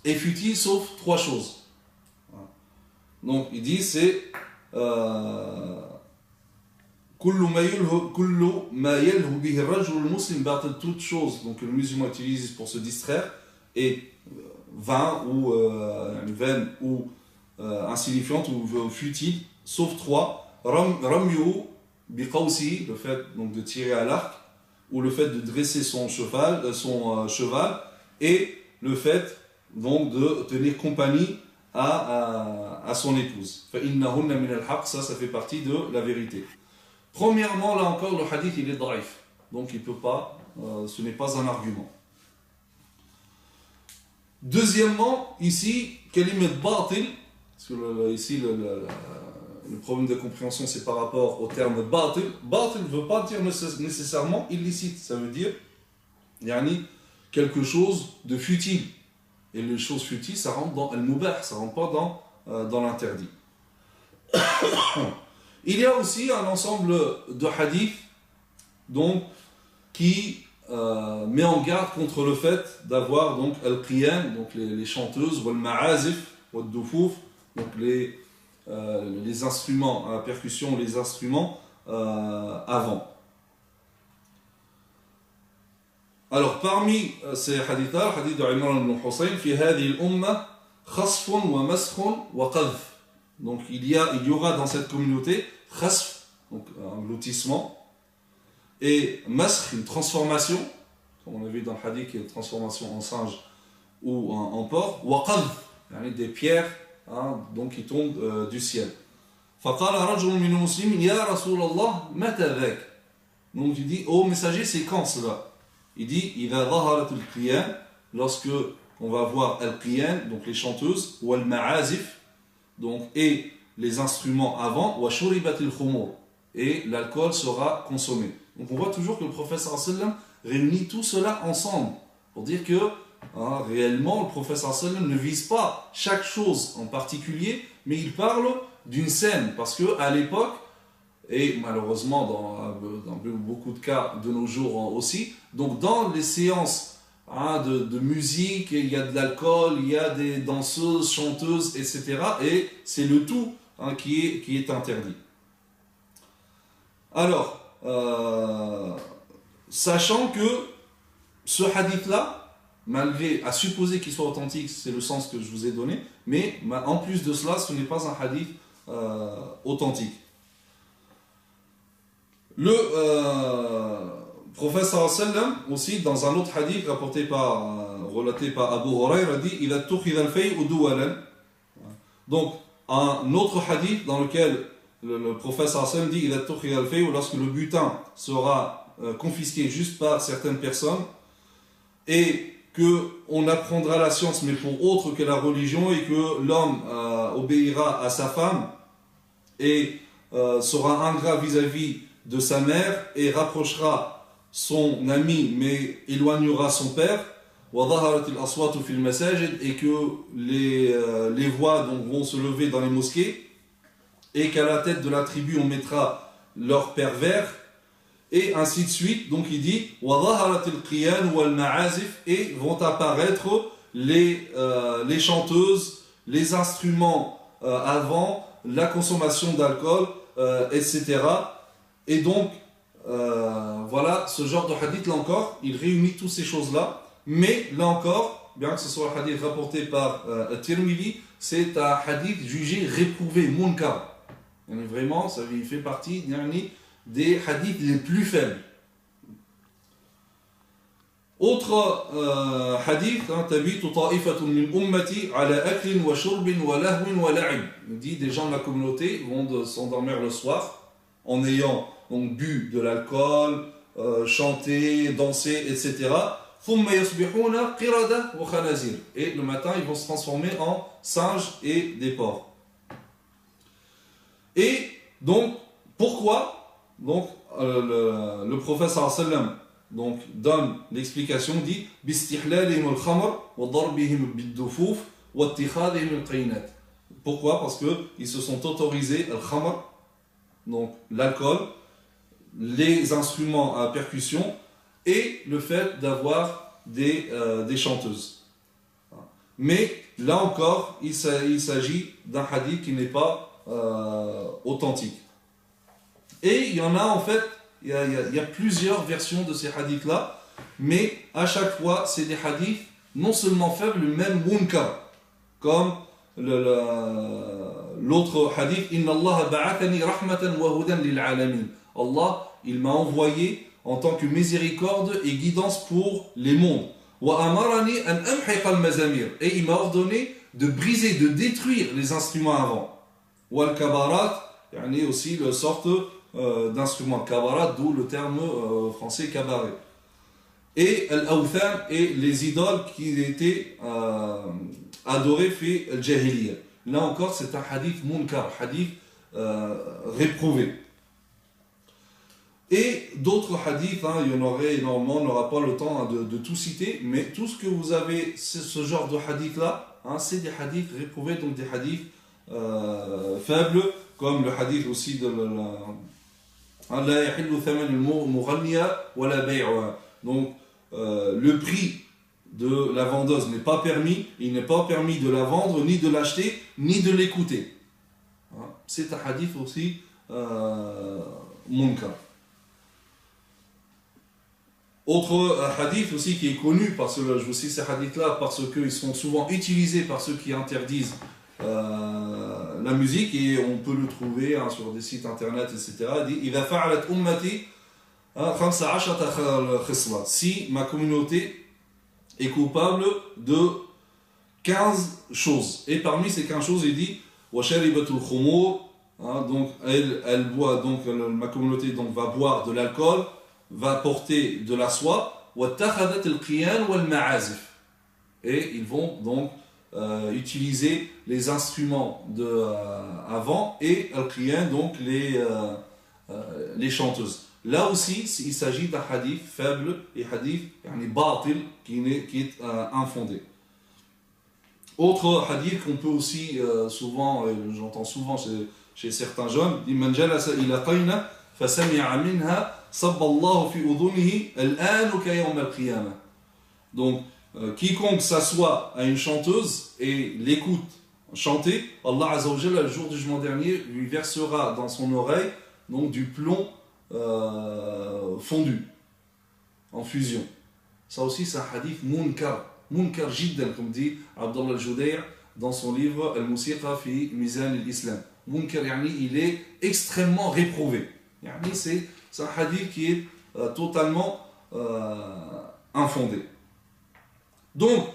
est futile sauf trois choses. Donc il dit c'est kullu ma yalhu bihi ar-rajul al-muslim batil, toute chose donc le musulman utilise pour se distraire est vain ou vaine ou insignifiante ou futile sauf trois. Ramyu bi qawsi, le fait donc de tirer à l'arc, ou le fait de dresser son cheval, et le fait donc de tenir compagnie à son épouse. Ça fait partie de la vérité. Premièrement, là encore, le hadith il est daif, donc il peut pas, ce n'est pas un argument. Deuxièmement, ici, kalimat batil, parce que ici le problème de compréhension c'est par rapport au terme batil. Batil ne veut pas dire nécessairement illicite, ça veut dire quelque chose de futile. Et les choses futiles, ça rentre dans al-mubah, ça rentre pas dans l'interdit. Il y a aussi un ensemble de hadiths donc, qui met en garde contre le fait d'avoir donc al-qiyan, donc les chanteuses, ou al-ma'azif, ou al-dufuf, donc les instruments à percussion, les instruments avant. Alors, parmi ces hadiths-là, le hadith de Imran ibn Hussein, fi hadhihi al-umma khasfun wa maskhun wa qadhf. Donc, il y aura dans cette communauté khasf, donc un engloutissement, et maskh, une transformation, comme on a vu dans le hadith, qui est une transformation en singe ou en porc, wa qadhf, des pierres donc qui tombent du ciel. فقال رجل من المسلمين يا رسول الله متى ذاك. Donc il dit, ô messager, c'est quand cela? Il dit, إذا ظهرت القيان, lorsque on va voir al-qiyan, donc les chanteuses, ou al-ma'azif, donc et les instruments avant, wa shuribat al-khumur, et l'alcool sera consommé. Donc on voit toujours que le prophète sallam réunit tout cela ensemble pour dire que réellement le prophète sallam ne vise pas chaque chose en particulier, mais il parle d'une scène, parce qu'à l'époque, et malheureusement dans beaucoup de cas de nos jours aussi, donc dans les séances de musique, il y a de l'alcool, il y a des danseuses, chanteuses, etc. Et c'est le tout qui est interdit. Alors, sachant que ce hadith-là, malgré, à supposer qu'il soit authentique, c'est le sens que je vous ai donné, mais en plus de cela, ce n'est pas un hadith authentique. Le prophète sallam aussi, dans un autre hadith relaté par Abu Hurairah, dit « Idha tukhidha al-fay'u duwalan » Donc, un autre hadith dans lequel le prophète sallam dit « Idha tukhidha al-fay'u » lorsque le butin sera confisqué juste par certaines personnes et qu'on apprendra la science mais pour autre que la religion et que l'homme obéira à sa femme et sera ingrat vis-à-vis de sa mère et rapprochera son ami mais éloignera son père et que les voix donc, vont se lever dans les mosquées et qu'à la tête de la tribu on mettra leur pervers et ainsi de suite. Donc il dit et vont apparaître les chanteuses, les instruments avant, la consommation d'alcool, etc. Et donc voilà, ce genre de hadith là encore, il réunit toutes ces choses là, mais là encore, bien que ce soit un hadith rapporté par Tirmidhi, c'est un hadith jugé réprouvé, munkar. Vraiment, ça il fait partie des hadiths les plus faibles. Autre hadith, tabitu ta'ifatun min ummati ala aklin wa shurbin wa lahwin wa la'ib. Il dit des gens de la communauté vont s'endormir le soir en ayant donc bu de l'alcool, chanté, dansé, etc. ثم يصبحون قردة وخنازير. Et le matin ils vont se transformer en singes et des porcs. Et donc pourquoi donc le prophète sallam donc donne l'explication, dit bistihlalihim al-khamr wa darbihim bid-dufuf wa ittikhadihim al-qaynat. Pourquoi? Parce que ils se sont autorisés al-khamr, donc l'alcool, les instruments à percussion et le fait d'avoir des chanteuses. Mais là encore, il s'agit d'un hadith qui n'est pas authentique. Et il y en a en fait, il y a plusieurs versions de ces hadiths-là, mais à chaque fois, c'est des hadiths non seulement faibles, mais même munkar. Comme l'autre hadith, Inna Allah ba'athani rahmatan wa hudan lil alamin. Allah, il m'a envoyé en tant que miséricorde et guidance pour les mondes. Wa amarani an amhiqa al-mazamir. Et il m'a ordonné de briser, de détruire les instruments avant. Wa al-kabarat, yani aussi le sorte d'instruments kabarat, d'où le terme français cabaret. Et al-awthan et les idoles qui étaient adorées fi al-jahiliya. Là encore, c'est un hadith munkar, hadith réprouvé. Et d'autres hadiths, il y en aurait énormément, on n'aura pas le temps de tout citer, mais tout ce que vous avez, ce genre de hadith-là, c'est des hadiths réprouvés, donc des hadiths faibles, comme le hadith aussi de donc le prix de la vendeuse n'est pas permis, il n'est pas permis de la vendre, ni de l'acheter, ni de l'écouter. C'est un hadith aussi munkar. Autre hadith aussi qui est connu, parce que je vous cite ces hadiths-là, parce qu'ils sont souvent utilisés par ceux qui interdisent la musique, et on peut le trouver sur des sites internet, etc. Il dit si ma communauté est coupable de 15 choses, et parmi ces 15 choses, il dit donc elle boit, donc ma communauté donc, va boire de l'alcool, va porter de la soie, et ils vont donc utiliser les instruments avant et al-qiyan, donc les chanteuses. Là aussi, il s'agit d'un hadith faible et hadith batil qui est infondé. Autre hadith qu'on peut aussi souvent, j'entends souvent chez certains jeunes, dit Man jalasa ila qayna fasami'a minha sabballahu fi udhunihi al-an ka yawm al-qiyamah. Donc quiconque s'assoit à une chanteuse et l'écoute chanter, Allah Azza wa Jalla, le jour du jugement dernier, lui versera dans son oreille donc du plomb fondu en fusion. Ça aussi c'est un hadith munkar jiddan, comme dit Abdullah al-Judayr dans son livre Al-Musiqa fi Mizan al-Islam. Munkar, il est extrêmement réprouvé. C'est un hadith qui est totalement infondé. Donc,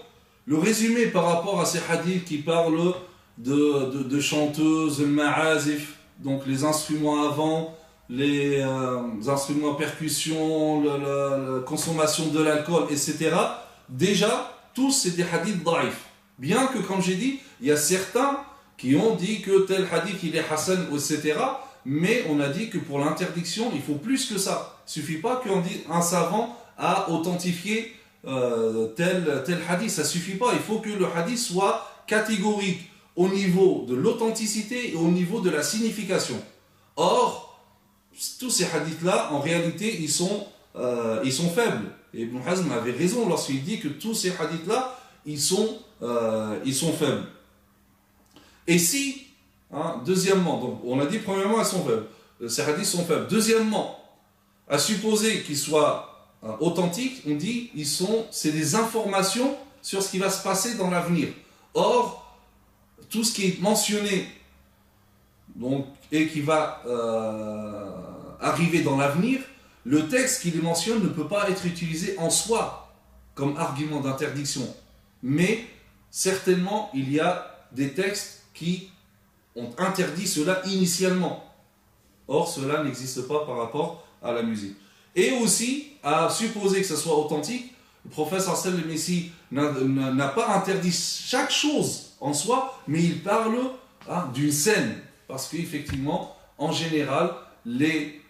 le résumé par rapport à ces hadiths qui parlent de chanteuses, le ma'azif, donc les instruments avant, les instruments à percussion, la consommation de l'alcool, etc. Déjà, tous c'est des hadiths daïf. Bien que, comme j'ai dit, il y a certains qui ont dit que tel hadith il est hassan, etc. Mais on a dit que pour l'interdiction, il faut plus que ça. Il ne suffit pas qu'un savant a authentifié tel hadith. Ça ne suffit pas. Il faut que le hadith soit catégorique au niveau de l'authenticité et au niveau de la signification. Or, tous ces hadiths-là, en réalité, ils sont faibles. Et Ibn Hazm avait raison lorsqu'il dit que tous ces hadiths-là, ils sont faibles. Et si, deuxièmement, donc on a dit premièrement, elles sont faibles. Ces hadiths sont faibles. Deuxièmement, à supposer qu'ils soient authentiques, on dit c'est des informations sur ce qui va se passer dans l'avenir. Or, tout ce qui est mentionné donc, et qui va arriver dans l'avenir, le texte qui les mentionne ne peut pas être utilisé en soi comme argument d'interdiction. Mais certainement, il y a des textes qui ont interdit cela initialement. Or, cela n'existe pas par rapport à la musique. Et aussi, à supposer que ce soit authentique, le prophète sallallahu alayhi wa sallam n'a pas interdit chaque chose en soi, mais il parle d'une scène. Parce qu'effectivement, en général, les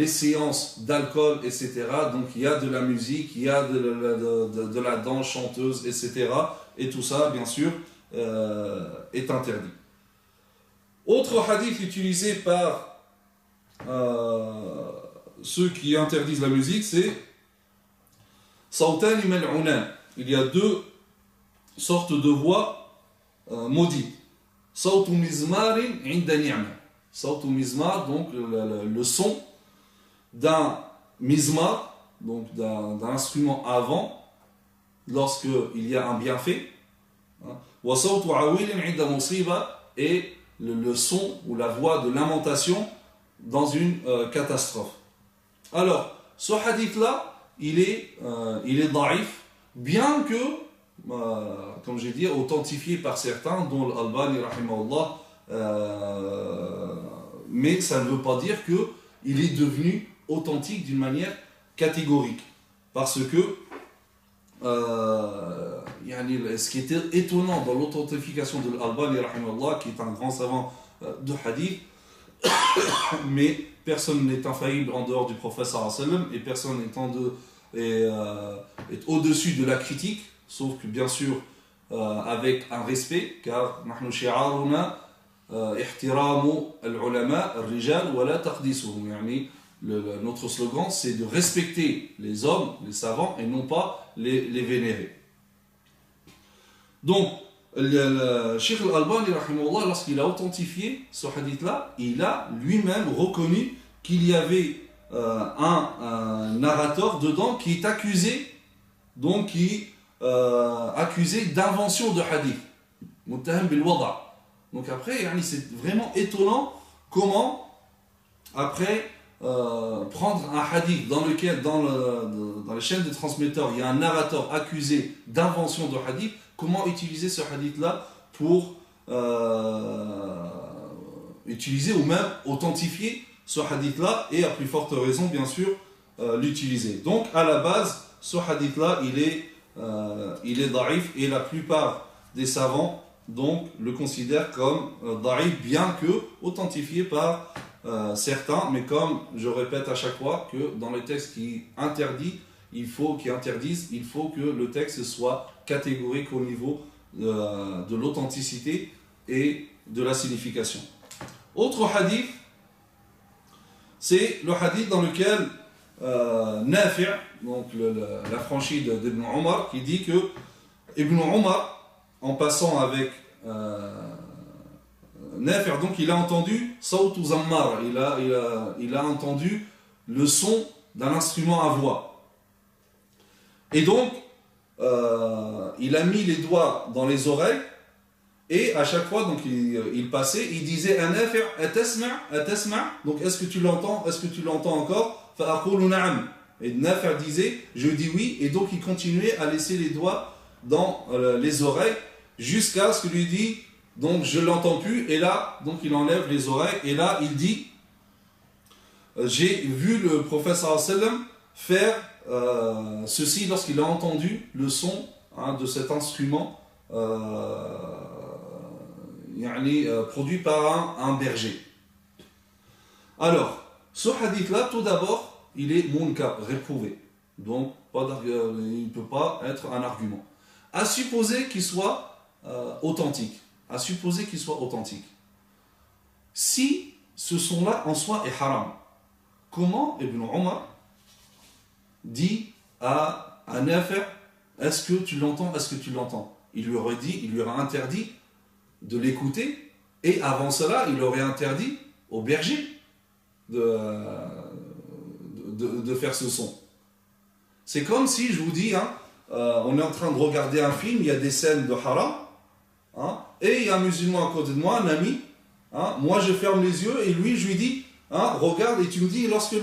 séances d'alcool, etc., donc il y a de la musique, il y a de la danse chanteuse, etc., et tout ça, bien sûr, est interdit. Autre hadith utilisé par ceux qui interdisent la musique, c'est Sawtani mal'unan. Il y a deux sortes de voix maudites. Sawtu mizmarin inda ni'ma. Sawtu mizmar, donc le son d'un mizmar, donc d'un instrument avant, lorsqu'il y a un bienfait. Wa sawtu awilin inda musiba, et le son ou la voix de lamentation dans une catastrophe. Alors, ce hadith-là, il est daïf, bien que, comme j'ai dit, authentifié par certains, dont l'Albani, rahimahullah, mais ça ne veut pas dire qu'il est devenu authentique d'une manière catégorique. Parce que, ce qui était étonnant dans l'authentification de l'Albani, rahimahullah, qui est un grand savant de hadith, mais personne n'est infaillible en dehors du prophète sallallahu alayhi wa sallam, et personne est au-dessus de la critique, sauf que bien sûr avec un respect, car نحن شعارنا احترام العلماء الرجال ولا تقديسهم. Notre slogan, c'est de respecter les hommes, les savants, et non pas les vénérer. Donc, le Cheikh Al-Albani, lorsqu'il a authentifié ce hadith-là, il a lui-même reconnu qu'il y avait un narrateur dedans qui est accusé, donc accusé d'invention de hadith. Muttaham bil wada'. Donc après, c'est vraiment étonnant comment, après, prendre un hadith dans lequel, dans la chaîne des transmetteurs, il y a un narrateur accusé d'invention de hadith, comment utiliser ce hadith-là pour utiliser ou même authentifier ce hadith-là, et à plus forte raison, bien sûr, l'utiliser. Donc, à la base, ce hadith-là, il est daïf, et la plupart des savants donc, le considèrent comme daïf, bien que authentifié par certains, mais comme je répète à chaque fois que dans les textes qui interdisent, il faut que le texte soit catégorique au niveau de l'authenticité et de la signification. Autre hadith, c'est le hadith dans lequel Nafi', donc l'affranchi d'Ibn Omar, qui dit que Ibn Omar, en passant avec Nafi', donc il a entendu Sawtu Zammar, il a entendu le son d'un instrument à voix. Et donc, il a mis les doigts dans les oreilles, et à chaque fois, donc il passait, il disait Nafi' atasma', donc est-ce que tu l'entends encore? Fa'aqulu na'am. Et Nafi' disait je dis oui, et donc il continuait à laisser les doigts dans les oreilles jusqu'à ce que lui dit donc je l'entends plus, et là donc il enlève les oreilles, et là il dit j'ai vu le prophète sallallahu alayhi wa sallam faire ceci lorsqu'il a entendu le son de cet instrument produit par un berger. Alors, ce hadith-là, tout d'abord, il est munkar, réprouvé. Donc, il ne peut pas être un argument. À supposer qu'il soit authentique. Si ce son-là en soi est haram, comment Ibn Omar dit à Nafi', est-ce que tu l'entends? Il lui aurait interdit de l'écouter, et avant cela, il aurait interdit au berger de faire ce son. C'est comme si je vous dis, on est en train de regarder un film, il y a des scènes de haram, et il y a un musulman à côté de moi, un ami, moi je ferme les yeux, et lui je lui dis, regarde, et tu me dis, lorsque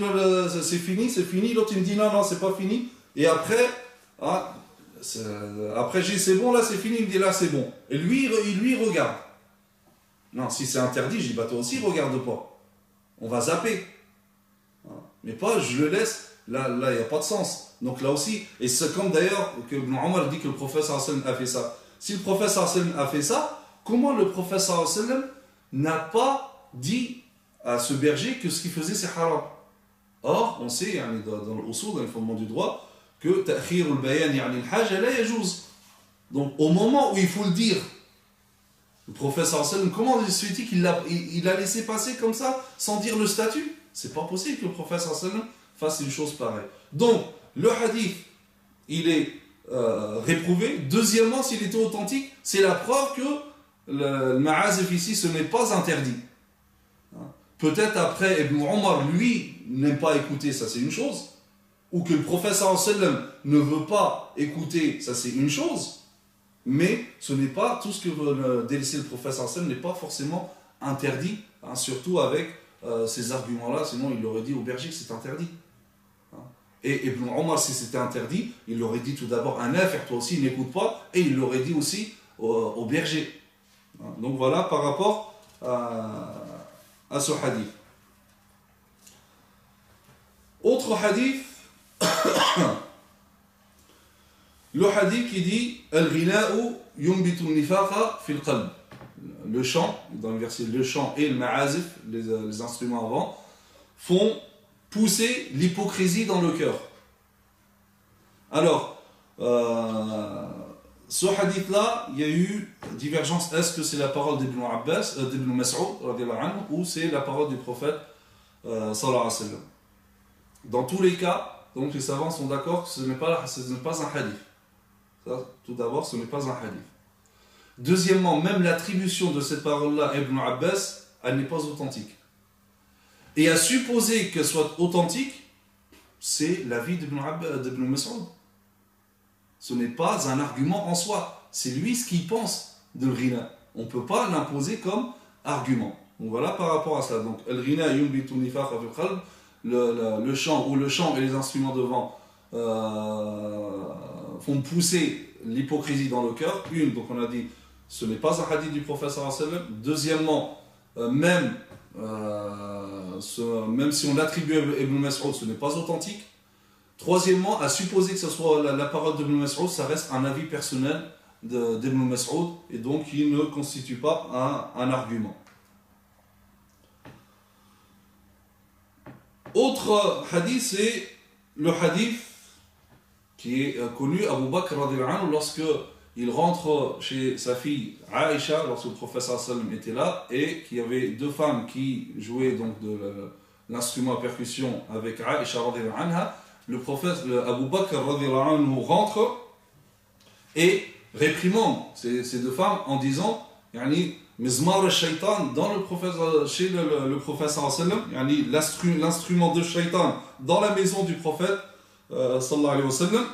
c'est fini, l'autre il me dit non, c'est pas fini, et après, après j'ai dit c'est bon, là c'est fini, il me dit là c'est bon, et lui il regarde. Non, si c'est interdit, je dis bah toi aussi regarde pas, on va zapper, mais pas je le laisse, là il n'y a pas de sens. Donc là aussi, et c'est comme d'ailleurs que Ibn Omar dit que le prophète sallallahu alayhi wa sallam a fait ça. Si le prophète sallallahu alayhi wa sallam a fait ça, comment le prophète sallallahu alayhi wa sallam n'a pas dit à ce berger que ce qu'il faisait c'est haram? Or, on sait dans l'usul, dans les fondements du droit, que ta'khir al-bayan yani al-haja la yajouz. Donc au moment où il faut le dire, le prophète sallallahu alayhi wa sallam, comment il se fait qu'il a laissé passer comme ça sans dire le statut? C'est pas possible que le prophète sallallahu alayhi wa sallam fasse une chose pareille. Donc le hadith, il est réprouvé. Deuxièmement, s'il était authentique, c'est la preuve que le ma'azif ici, ce n'est pas interdit. Peut-être après, Ibn Omar, lui, n'aime pas écouter, ça c'est une chose. Ou que le prophète sallallahu alayhi wa sallam ne veut pas écouter, ça c'est une chose. Mais ce n'est pas tout ce que veut délaisser le prophète sallallahu alayhi wa sallam n'est pas forcément interdit, surtout avec ces arguments-là, sinon il aurait dit au berger que c'est interdit. Et Ibn Omar, si c'était interdit, il l'aurait dit tout d'abord à Nafi', toi aussi n'écoute pas, et il l'aurait dit aussi au berger. Donc voilà par rapport à ce hadith. Autre hadith, le hadith qui dit Al-ghina'u yumbitu nifaqa fil qalb. Le chant, dans le verset, le chant et le ma'azif, les instruments avant, font pousser l'hypocrisie dans le cœur. Alors, ce hadith-là, il y a eu divergence. Est-ce que c'est la parole d'Ibn Abbas, d'Ibn Mas'ud, ou c'est la parole du prophète sallallahu alayhi wa sallam? Dans tous les cas, donc les savants sont d'accord que ce n'est pas un hadith. Ça, tout d'abord, ce n'est pas un hadith. Deuxièmement, même l'attribution de cette parole-là à Ibn Abbas, elle n'est pas authentique. Et à supposer qu'elle soit authentique, c'est l'avis d'Ibn Mas'ud. Ce n'est pas un argument en soi. C'est lui ce qu'il pense de l'ghina. On ne peut pas l'imposer comme argument. Donc voilà par rapport à cela. Donc, al-ghina yumbitu nifaqa fil qalb, le chant et les instruments de vent font pousser l'hypocrisie dans le cœur. Donc on a dit, ce n'est pas un hadith du prophète sallallahu alayhi wa sallam. Deuxièmement, même si on l'attribue à Ibn Mas'ud, ce n'est pas authentique. Troisièmement, à supposer que ce soit la parole d'Ibn Mas'ud, ça reste un avis personnel d'Ibn Mas'ud, et donc il ne constitue pas un argument. Autre hadith, c'est le hadith qui est connu, Abu Bakr radhiyallahu anhu, lorsque il rentre chez sa fille Aïcha, lorsque le prophète sallam était là, et qu'il y avait deux femmes qui jouaient donc de l'instrument à percussion avec Aïcha radhiyallahu anha. Le prophète Abu Bakr radhiyallahu anhu rentre et réprimande ces deux femmes en disant yani, Mizmar al-Shaytan dans chez le prophète sallam, yani, l'instrument de Shaytan dans la maison du prophète sallallahu alayhi wa sallam.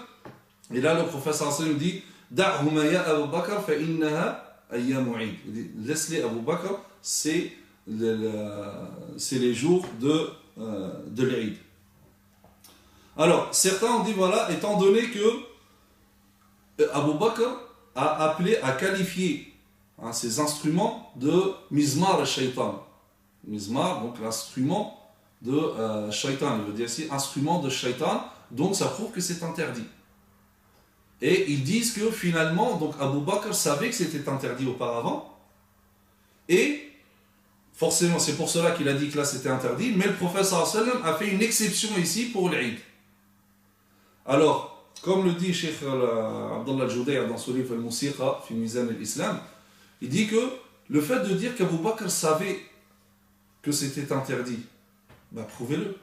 Et là le prophète sallam dit Da'huma ya Abu Bakr fa innaha ayyamu Eid. Laisse-les Abu Bakr, c'est les jours de l'Eid. Alors certains ont dit voilà, étant donné que Abu Bakr a appelé à qualifier ces instruments de Mizmar al-Shaytan. Mizmar, donc l'instrument de Shaytan, il veut dire ici instrument de Shaytan, donc ça prouve que c'est interdit. Et ils disent que finalement, donc Abu Bakr savait que c'était interdit auparavant, et forcément c'est pour cela qu'il a dit que là c'était interdit, mais le prophète sallallahu alayhi wa sallam a fait une exception ici pour l'Eid. Alors, comme le dit Cheikh Abdallah al-Judayr dans son livre Al-Musiqa fi Mizan al-Islam, il dit que le fait de dire qu'Abu Bakr savait que c'était interdit, prouvez-le.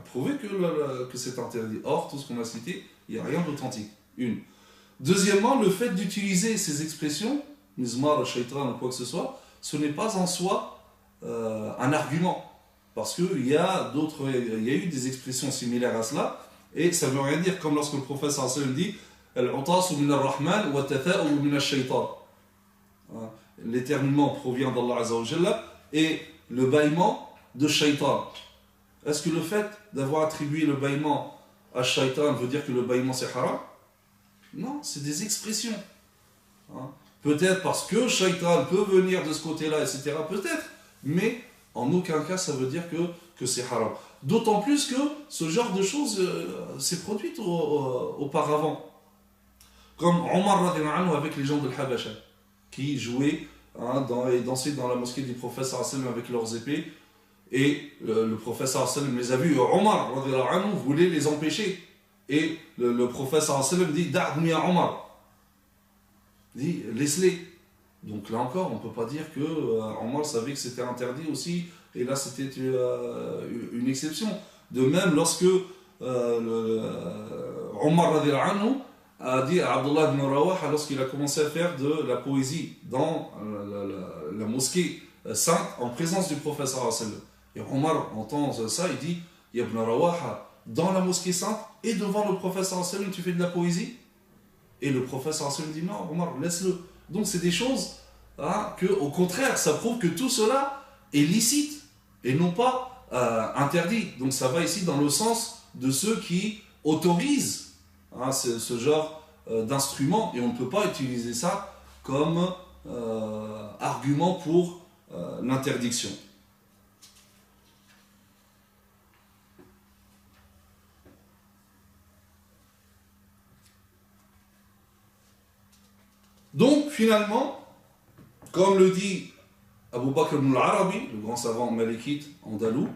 Prouvez que c'est interdit. Or, tout ce qu'on a cité, il n'y a rien d'authentique. Une. Deuxièmement, le fait d'utiliser ces expressions, Mizmar, Shaitan ou quoi que ce soit, ce n'est pas en soi un argument. Parce qu'il y a eu des expressions similaires à cela, et ça ne veut rien dire, comme lorsque le prophète sallallahu alayhi wa sallam dit Al-'utasu min ar-Rahman wa tatha'u min ash-shaytan. L'éternuement provient d'Allah Azza wa Jalla et le bâillement de Shaitan. Est-ce que le fait d'avoir attribué le bâillement à Shaitan veut dire que le bâillement c'est haram? Non, c'est des expressions. Peut-être parce que Shaitan peut venir de ce côté-là, etc. Peut-être, mais en aucun cas ça veut dire que c'est haram. D'autant plus que ce genre de choses s'est produit auparavant. Comme Omar radhiyallahu anhu avec les gens de l'Habasha, qui jouaient et dansaient dans la mosquée du prophète sallallahu alayhi wa sallam avec leurs épées, et le prophète sallallahu alayhi wa sallam les a vus, et Omar radhiyallahu anhu voulait les empêcher, et le prophète sallallahu alayhi wa sallam dit Da'hum ya Omar, dit laisse-les. Donc là encore on ne peut pas dire que Omar savait que c'était interdit aussi, et là c'était une exception. De même lorsque Omar radhiyallahu anhu a dit à Abdullah ibn Rawaha, lorsqu'il a commencé à faire de la poésie dans la mosquée sainte en présence du prophète sallallahu alayhi wa sallam. Et Omar entend ça, il dit Ya ibn Rawaha, dans la mosquée sainte et devant le prophète sallallahu alayhi wa sallam, tu fais de la poésie? Et le prophète sallallahu alayhi wa sallam dit non, Omar, laisse-le. Donc c'est des choses que, au contraire, ça prouve que tout cela est licite et non pas interdit. Donc ça va ici dans le sens de ceux qui autorisent ce genre d'instrument, et on ne peut pas utiliser ça comme argument pour l'interdiction. Donc finalement, comme le dit Abu Bakr ibn al-Arabi, le grand savant malikite andalou,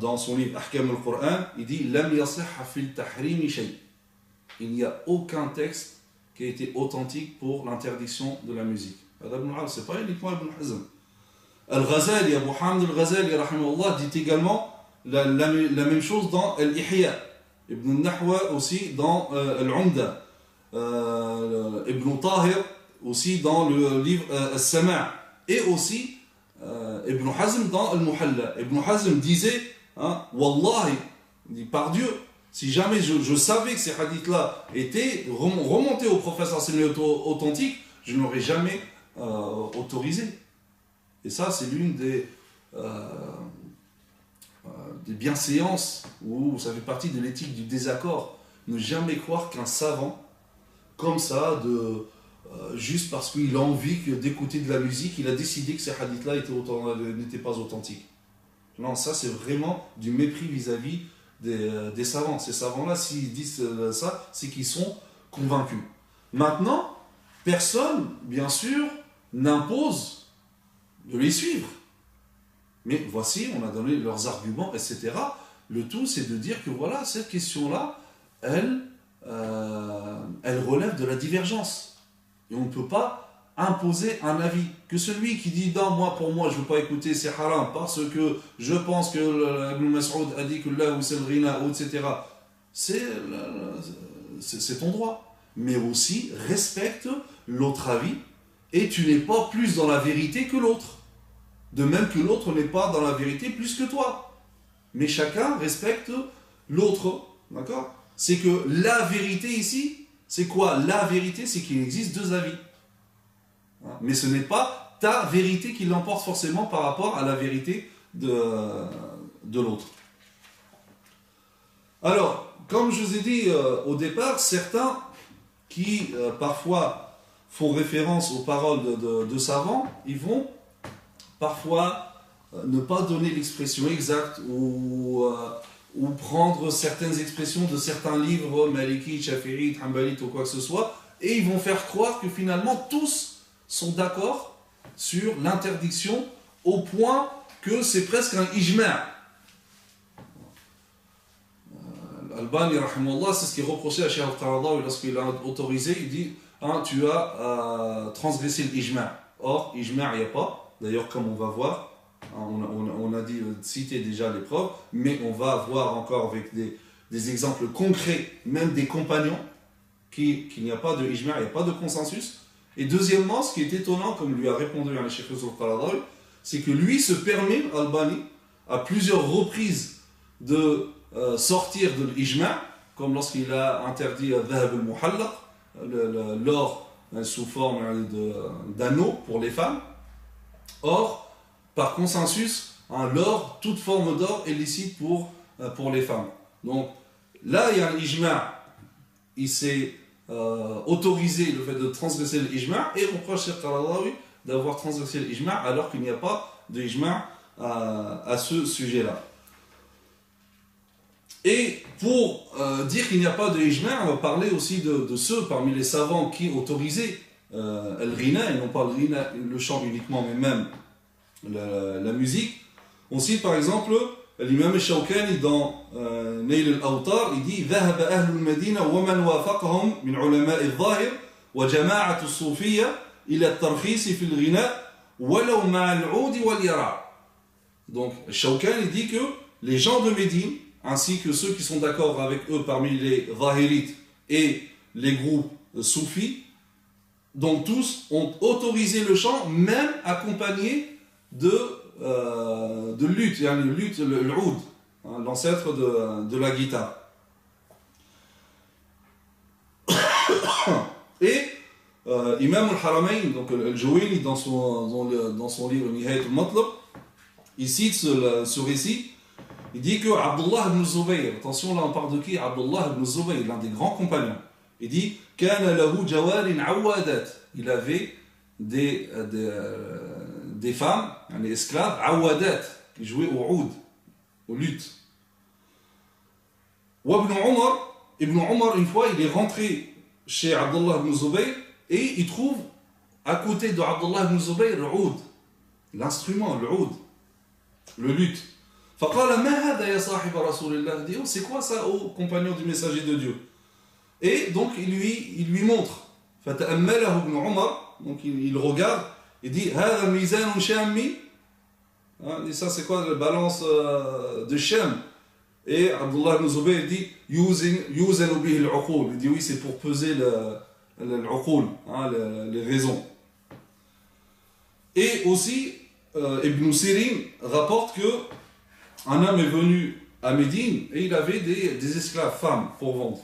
dans son livre Ahkam al-Qur'an, il dit Lam yasihha fil tahrimi shay. Il n'y a aucun texte qui a été authentique pour l'interdiction de la musique. Ce n'est pas uniquement Ibn Hazm. Al-Ghazali, Abu Hamd al-Ghazali, rahimahullah, dit également la même chose dans Al-Ihya. Ibn Nahwa aussi dans Al-Umda. Ibn Tahir aussi dans le livre Al-Sama'. Et aussi Ibn Hazm dans Al-Muhalla. Ibn Hazm disait Wallahi, dit par Dieu, si jamais je savais que ces hadiths-là étaient remontés au prophète authentique, je n'aurais jamais autorisé. Et ça, c'est l'une des bienséances, où ça fait partie de l'éthique du désaccord. Ne jamais croire qu'un savant, comme ça, juste parce qu'il a envie d'écouter de la musique, il a décidé que ces hadiths-là n'étaient pas authentiques. Non, ça c'est vraiment du mépris vis-à-vis des savants. Ces savants-là, s'ils disent ça, c'est qu'ils sont convaincus. Maintenant, personne, bien sûr, n'impose de les suivre. Mais voici, on a donné leurs arguments, etc. Le tout, c'est de dire que voilà, cette question-là, elle relève de la divergence. Et on ne peut pas imposer un avis. Que celui qui dit non, moi, pour moi, je ne veux pas écouter, c'est haram, parce que je pense que Ibn Mas'ud a dit que là où c'est le rina, etc. C'est ton droit. Mais aussi, respecte l'autre avis, et tu n'es pas plus dans la vérité que l'autre. De même que l'autre n'est pas dans la vérité plus que toi. Mais chacun respecte l'autre. D'accord? C'est que la vérité ici, c'est quoi? La vérité, c'est qu'il existe deux avis. Mais ce n'est pas ta vérité qui l'emporte forcément par rapport à la vérité de l'autre. Alors, comme je vous ai dit au départ, certains qui parfois font référence aux paroles de savants, ils vont parfois ne pas donner l'expression exacte ou prendre certaines expressions de certains livres, Maliki, Shafi'i, Hanbali ou quoi que ce soit, et ils vont faire croire que finalement tous sont d'accord sur l'interdiction au point que c'est presque un ijma'. Al-Albani, rahimahullah, c'est ce qui est reproché à Cheikh Al-Qaradawi lorsqu'il a autorisé, il dit tu as transgressé l'ijma'. Or, ijma' il n'y a pas, d'ailleurs comme on va voir, on a dit citer déjà les preuves, mais on va voir encore avec des exemples concrets, même des compagnons, qu'il n'y a pas de ijma', il n'y a pas de consensus. Et deuxièmement, ce qui est étonnant, comme lui a répondu le Cheikh Al-Qaradawi, c'est que lui se permet, Albani, à plusieurs reprises de sortir de l'ijma', comme lorsqu'il a interdit dhahab al-muhallaq, l'or sous forme d'anneau pour les femmes. Or, par consensus, l'or, toute forme d'or est licite pour les femmes. Donc là, il y a un ijma', il s'est autorisé le fait de transgresser l'ijma' et reproche Cheikh Qaradawi d'avoir transgressé l'ijma' alors qu'il n'y a pas de ijma' à ce sujet-là. Et pour dire qu'il n'y a pas de ijma', on va parler aussi de ceux parmi les savants qui autorisaient al-ghina, et non pas le chant uniquement, mais même la musique. On cite par exemple l'imam al-Shawkani dans Nail al-Awtar, il dit ذهب أهل المدينة ومن وافقهم من علماء الظاهر وجماعة الصوفية إلى الترخيص في الغناء ولو مع العود واليرع. Donc Shawkani dit que les gens de Médine, ainsi que ceux qui sont d'accord avec eux parmi les Zahirites et les groupes soufis, donc tous ont autorisé le chant, même accompagné de luth, le oud, l'ancêtre de la guitare. Et Imam al-Haramayn, donc al-Juwayni, dans son livre Nihayat al-Matlab, il cite ce récit. Il dit que Abdullah ibn Zubayr, attention là on parle de qui? Abdullah ibn Zubayr, l'un des grands compagnons. Il dit Kana lahu jawarin awadat. Il avait des femmes, des esclaves, awadat, qui jouaient au oud, au luth. Ibn Omar, une fois, il est rentré chez Abdullah ibn Zubayr et il trouve à côté de Abdullah ibn Zubayr le oud, l'instrument, le oud, le luth. فقال ما هذا يا صاحب رسول الله, dit c'est quoi ça ô compagnon du messager de Dieu? Et donc il lui montre. فتأمله ابن عمر, donc il regarde et dit هذا ميزان شامي, et ça c'est quoi la balance de Sham? Et Abdullah ibn Zubayr dit يوزن به العقول, il dit oui c'est pour peser العقول, les raisons. Et aussi Ibn Sirin rapporte que un homme est venu à Médine et il avait des esclaves femmes pour vendre.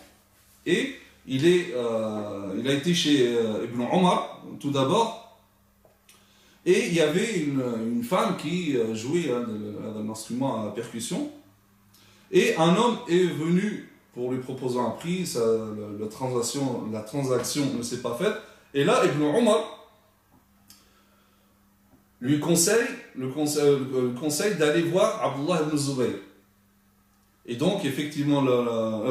Et il a été chez Ibn Omar tout d'abord. Et il y avait une femme qui jouait un instrument à percussion. Et un homme est venu pour lui proposer un prix. La transaction ne s'est pas faite. Et là, Ibn Omar lui conseille d'aller voir Abdullah ibn Zubayr. Et donc, effectivement,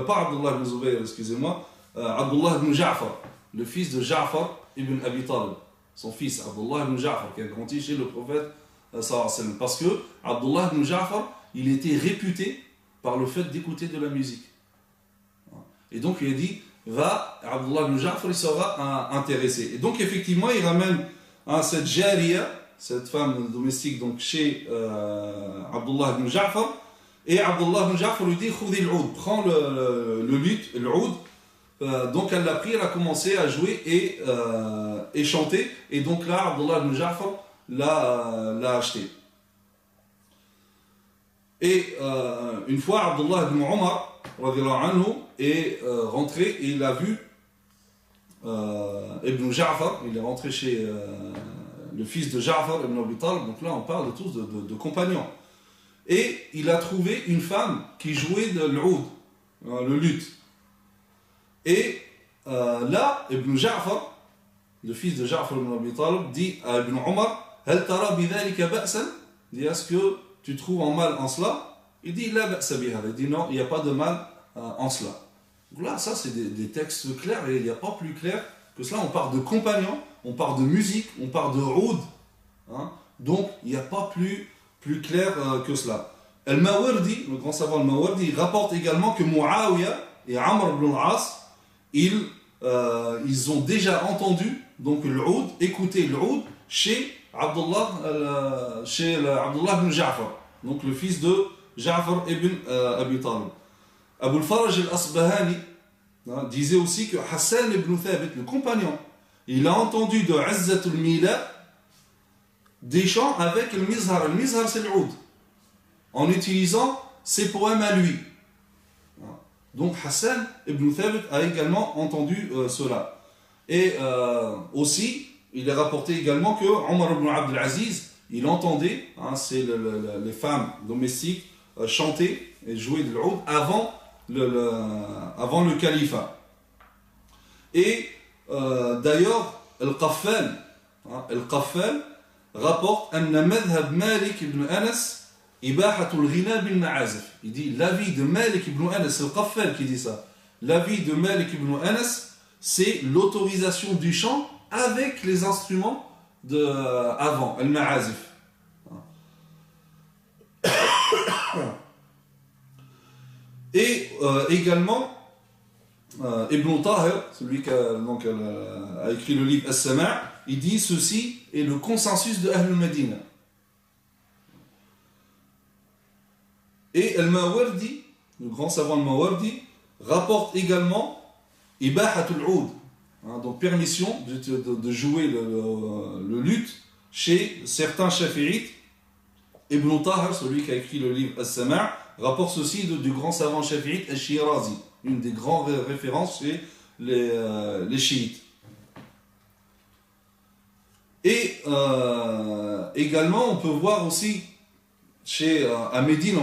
pas Abdullah ibn Zubayr, excusez-moi, Abdullah ibn Ja'far, le fils de Ja'far ibn Abi Talib, son fils, Abdullah ibn Ja'far, qui a grandi chez le prophète, parce que Abdullah ibn Ja'far, il était réputé par le fait d'écouter de la musique. Et donc il a dit, va, Abdullah ibn Ja'far, il sera intéressé. Et donc effectivement, il ramène cette jariya, cette femme domestique, donc chez Abdullah ibn Ja'far, et Abdullah ibn Ja'far lui dit, khudi l'oud, prends le luth, l'oud. Donc elle l'a pris, elle a commencé à jouer et chanter, et donc là, Abdullah ibn Ja'far l'a acheté. Et une fois, Abdullah ibn Omar est rentré et il a vu Ibn Ja'far, il est rentré chez le fils de Ja'far ibn Abi Talib, donc là on parle de tous de compagnons. Et il a trouvé une femme qui jouait de l'oud, le luth. Et là, Ibn Ja'far, le fils de Ja'far ibn Abi Talib, dit à Ibn Omar, Hal tara bidhalika ba'san? Il dit, est-ce que tu trouves en mal en cela? Il dit, la ba'sa biha. Il dit, non, il n'y a pas de mal en cela. Donc là, ça, c'est des textes clairs, et il n'y a pas plus clair que cela. On parle de compagnons, on parle de musique, on parle de oud. Hein? Donc, il n'y a pas plus clair que cela. Al-Mawardi, le grand savant Al-Mawardi, rapporte également que Muawiyah et Amr ibn al-As, ils ont déjà entendu donc l'oud, écouté l'oud chez Abdullah ibn Ja'far, donc le fils de Ja'far ibn Abi Talib. Abu al-Faraj al-Asbahani disait aussi que Hassan ibn Thabit, le compagnon, il a entendu de Azzatul Mila des chants avec le Mizhar. Le Mizhar, c'est l'oud, en utilisant ses poèmes à lui. Donc Hassan ibn Thabit a également entendu cela. Et aussi, il est rapporté également que Omar ibn Abdul Aziz, il entendait, c'est les femmes domestiques, chanter et jouer de l'oud avant le califat. Et d'ailleurs, Al-Qaffal rapporte Anna madhhab Malik ibn Anas Ibahatul Ghina bil Ma'azif. Il dit l'avis de Malik ibn Anas, c'est le Qaffal qui dit ça. L'avis de Malik ibn Anas, c'est l'autorisation du chant avec les instruments avant, al Ma'azif. Et également, Ibn Tahir, celui qui a écrit le livre As-Sama', il dit ceci est le consensus de Ahl al-Madina. Et Al-Mawardi, le grand savant Al-Mawardi, rapporte également Ibahatul Oud, donc permission de jouer le luth chez certains Shafi'ites. Ibn Tahir, celui qui a écrit le livre As-Sama', rapporte ceci du grand savant Shafi'ite Al-Shirazi, une des grandes références chez les chiites. Et également, on peut voir aussi à Médine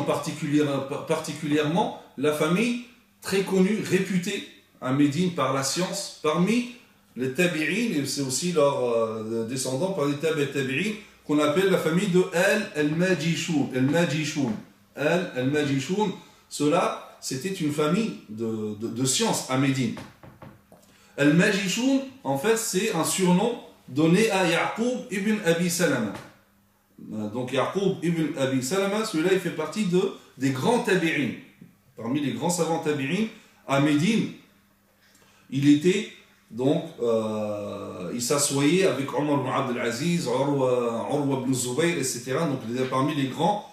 particulièrement, la famille très connue, réputée à Médine par la science, parmi les tabi'in, et c'est aussi leurs descendants par les tabi'in, qu'on appelle la famille de Al-Majishoun. Al-Majishoun, cela, c'était une famille de science à Médine. Al-Majishoun, en fait, c'est un surnom donné à Ya'qub ibn Abi Salama. Donc Ya'qub ibn Abi Salama, celui-là, il fait partie des grands tabi'in. Parmi les grands savants tabi'in, à Médine, il était donc, il s'assoyait avec Omar ibn Abdul Aziz, Urwa ibn Zubayr, etc. Donc il est parmi les grands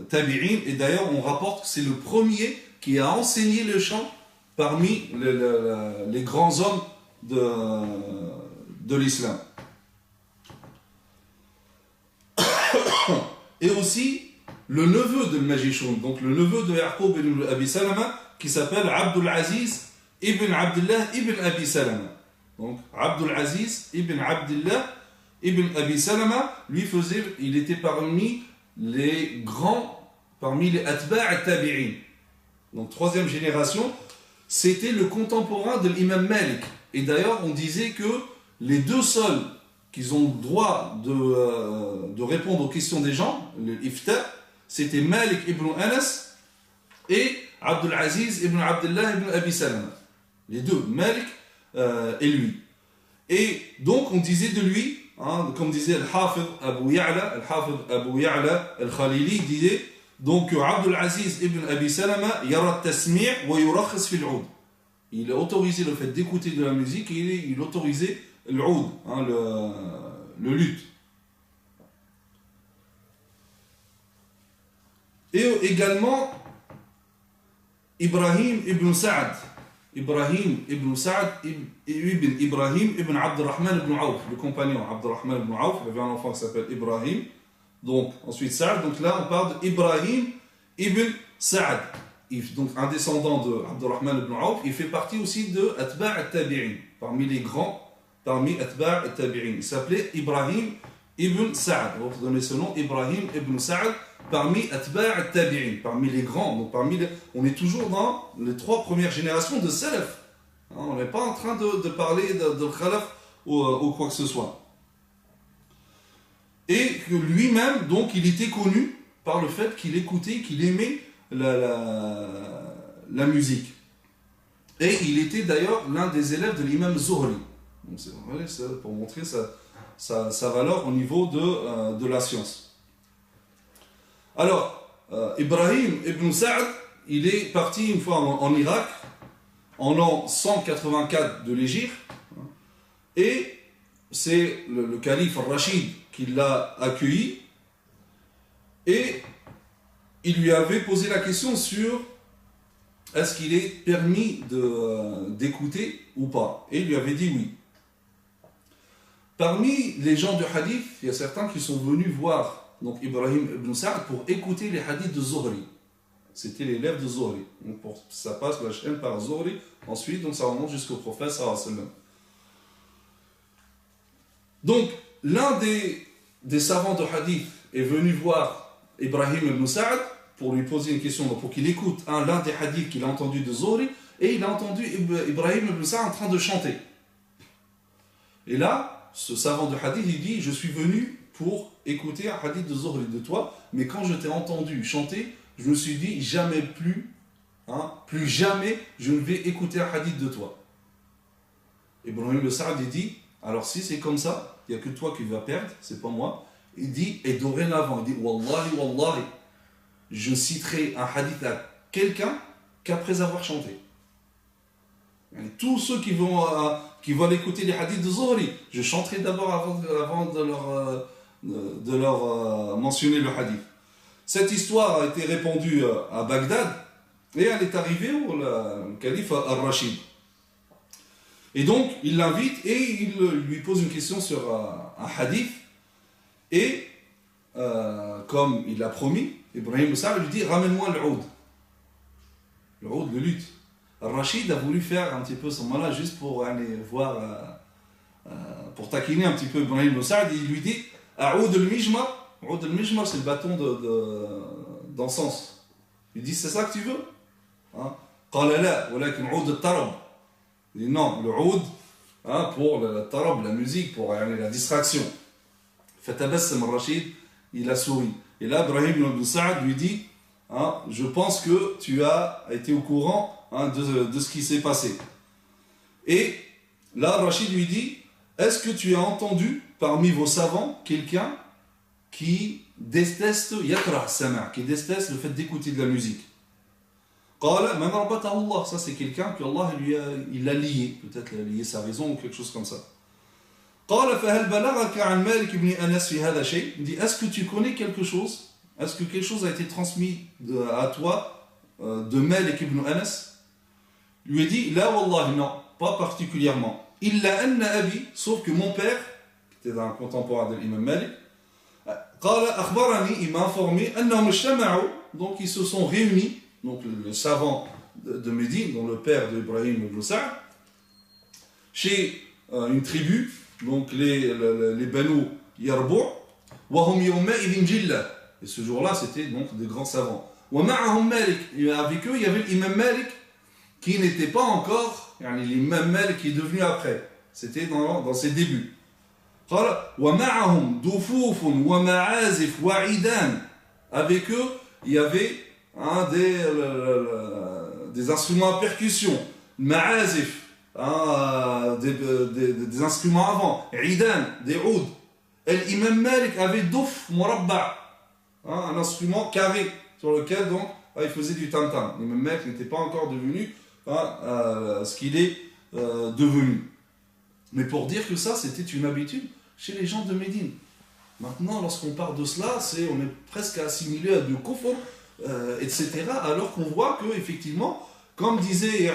tabi'in. Et d'ailleurs, on rapporte que c'est le premier qui a enseigné le chant parmi les grands hommes de l'islam. Et aussi le neveu de Majishoun, donc le neveu de Ya'qub ibn Abi Salama, qui s'appelle Abdul Aziz ibn Abdullah ibn Abi Salama. Donc Abdul Aziz ibn Abdullah ibn Abi Salama, il était parmi les grands, parmi les atba' al-tabi'in. Donc troisième génération, c'était le contemporain de l'imam Malik. Et d'ailleurs, on disait que les deux seuls qui ont le droit de répondre aux questions des gens, l'ifta, c'était Malik ibn Anas et Abdul Aziz ibn Abdullah ibn Abi Salama. Les deux, Malik et lui. Et donc, on disait de lui, comme disait Al-Hafid Abu Ya'la al-Khalili, disait Donc Abdul Aziz ibn Abi Salama yara tasmi' wa yurakhis fi al-oud. Il a autorisé le fait d'écouter de la musique et il autorisait l'oud, hein, le luth. Et également Ibrahim ibn Sa'd ibn Abdurrahman ibn Auf, le compagnon Abdurrahman ibn Auf, il avait un enfant qui s'appelle Ibrahim, donc ensuite Sa'd, donc là on parle d'Ibrahim ibn Sa'd, donc un descendant de Abdurrahman ibn Auf, il fait partie aussi de Atba' al-Tabi'in, parmi les grands, parmi Atba' al-Tabi'in, il s'appelait Ibrahim ibn Sa'd, on va donner ce nom, Ibrahim ibn Sa'd, parmi Atba' al-Tabi'in, parmi les grands, donc on est toujours dans les 3 premières générations de Salaf. Hein, on n'est pas en train de parler de Khalaf ou quoi que ce soit. Et que lui-même, donc, il était connu par le fait qu'il écoutait, qu'il aimait la musique. Et il était d'ailleurs l'un des élèves de l'imam Zuhri. Donc c'est vrai, pour montrer sa valeur au niveau de la science. Alors, Ibrahim ibn Sa'd, il est parti une fois en Irak, en l'an 184 de l'Hégire, et c'est le calife al-Rachid qui l'a accueilli, et il lui avait posé la question sur est-ce qu'il est permis d'écouter ou pas, et il lui avait dit oui. Parmi les gens du hadith, il y a certains qui sont venus voir donc Ibrahim ibn Sa'd pour écouter les hadiths de Zuhri. C'était l'élève de Zuhri. Donc ça passe la chaîne par Zuhri, ensuite donc ça remonte jusqu'au prophète sallallahu alayhi wa sallam. Donc l'un des savants de hadith est venu voir Ibrahim ibn Sa'd pour lui poser une question, donc pour qu'il écoute l'un des hadiths qu'il a entendu de Zuhri, et il a entendu Ibrahim ibn Sa'd en train de chanter. Et là, ce savant de hadith, il dit, je suis venu pour écouter un hadith de Zuhri de toi, mais quand je t'ai entendu chanter, je me suis dit, jamais plus jamais je ne vais écouter un hadith de toi. Ibrahim ibn Sa'd, il dit, alors si c'est comme ça, il n'y a que toi qui vas perdre, c'est pas moi. Il dit, et dorénavant, il dit, Wallahi, je citerai un hadith à quelqu'un qu'après avoir chanté. Et tous ceux qui veulent écouter les hadiths de Zuhri, je chanterai d'abord avant de leur mentionner le hadith. Cette histoire a été répandue à Bagdad et elle est arrivée au calife al-Rachid. Et donc, il l'invite et il lui pose une question sur un hadith. Et comme il l'a promis, Ibrahim Moussa lui dit, ramène-moi l'oud. L'oud, le luth. Al-Rachid a voulu faire un petit peu ce moment-là juste pour aller voir, pour taquiner un petit peu Ibrahim Moussa. Il lui dit, Aoud al-Mijmar. Oud al-Mijmar, c'est le bâton d'encens. Il dit, c'est ça que tu veux? Qala la, walakin oud al-tarab. Il dit non, le oud, pour le tarab, la musique, pour la distraction. Fatabassam al-Rachid, il a souri. Et là, Ibrahim ibn Sa'd lui dit, je pense que tu as été au courant de ce qui s'est passé. Et là, Rachid lui dit, est-ce que tu as entendu parmi vos savants quelqu'un qui déteste yakra sama, qui déteste le fait d'écouter de la musique? Qala man rabatahu Allah, ça c'est quelqu'un que Allah il l'a lié, peut-être il a lié sa raison ou quelque chose comme ça. Qala fa hal balagaka an Malik ibn Anas fi hada shay, il dit, est-ce que tu connais quelque chose, est-ce que quelque chose a été transmis à toi de Malik ibn Anas? Il lui dit, la wallahi, non, pas particulièrement. Illa anna abi, sauf que mon père, qui était un contemporain de l'imam Malik, qala akhbarani, il m'a informé, annahum ijtama'u, donc ils se sont réunis, donc le savant de Médine, dont le père d'Ibrahim ibn Sa'd, chez une tribu, donc les Banu Yarbu', wa hum yawma idhin jilla, et ce jour-là c'était donc des grands savants. Wa ma'ahum Malik, et avec eux il y avait l'imam Malik, qui n'était pas encore l'imam Malik qui est devenu après. C'était dans ses débuts. Avec eux, il y avait des instruments à percussion, ma'azif, des instruments avant, idan, des oud. Et l'imam Malik avait douf murabba, un instrument carré. sur lequel donc, il faisait du tam-tam. L'imam Malik n'était pas encore devenu ce qu'il est devenu. Mais pour dire que ça, c'était une habitude chez les gens de Médine. Maintenant, lorsqu'on parle de cela, on est presque assimilé à du kufr, etc. Alors qu'on voit que, effectivement, comme disait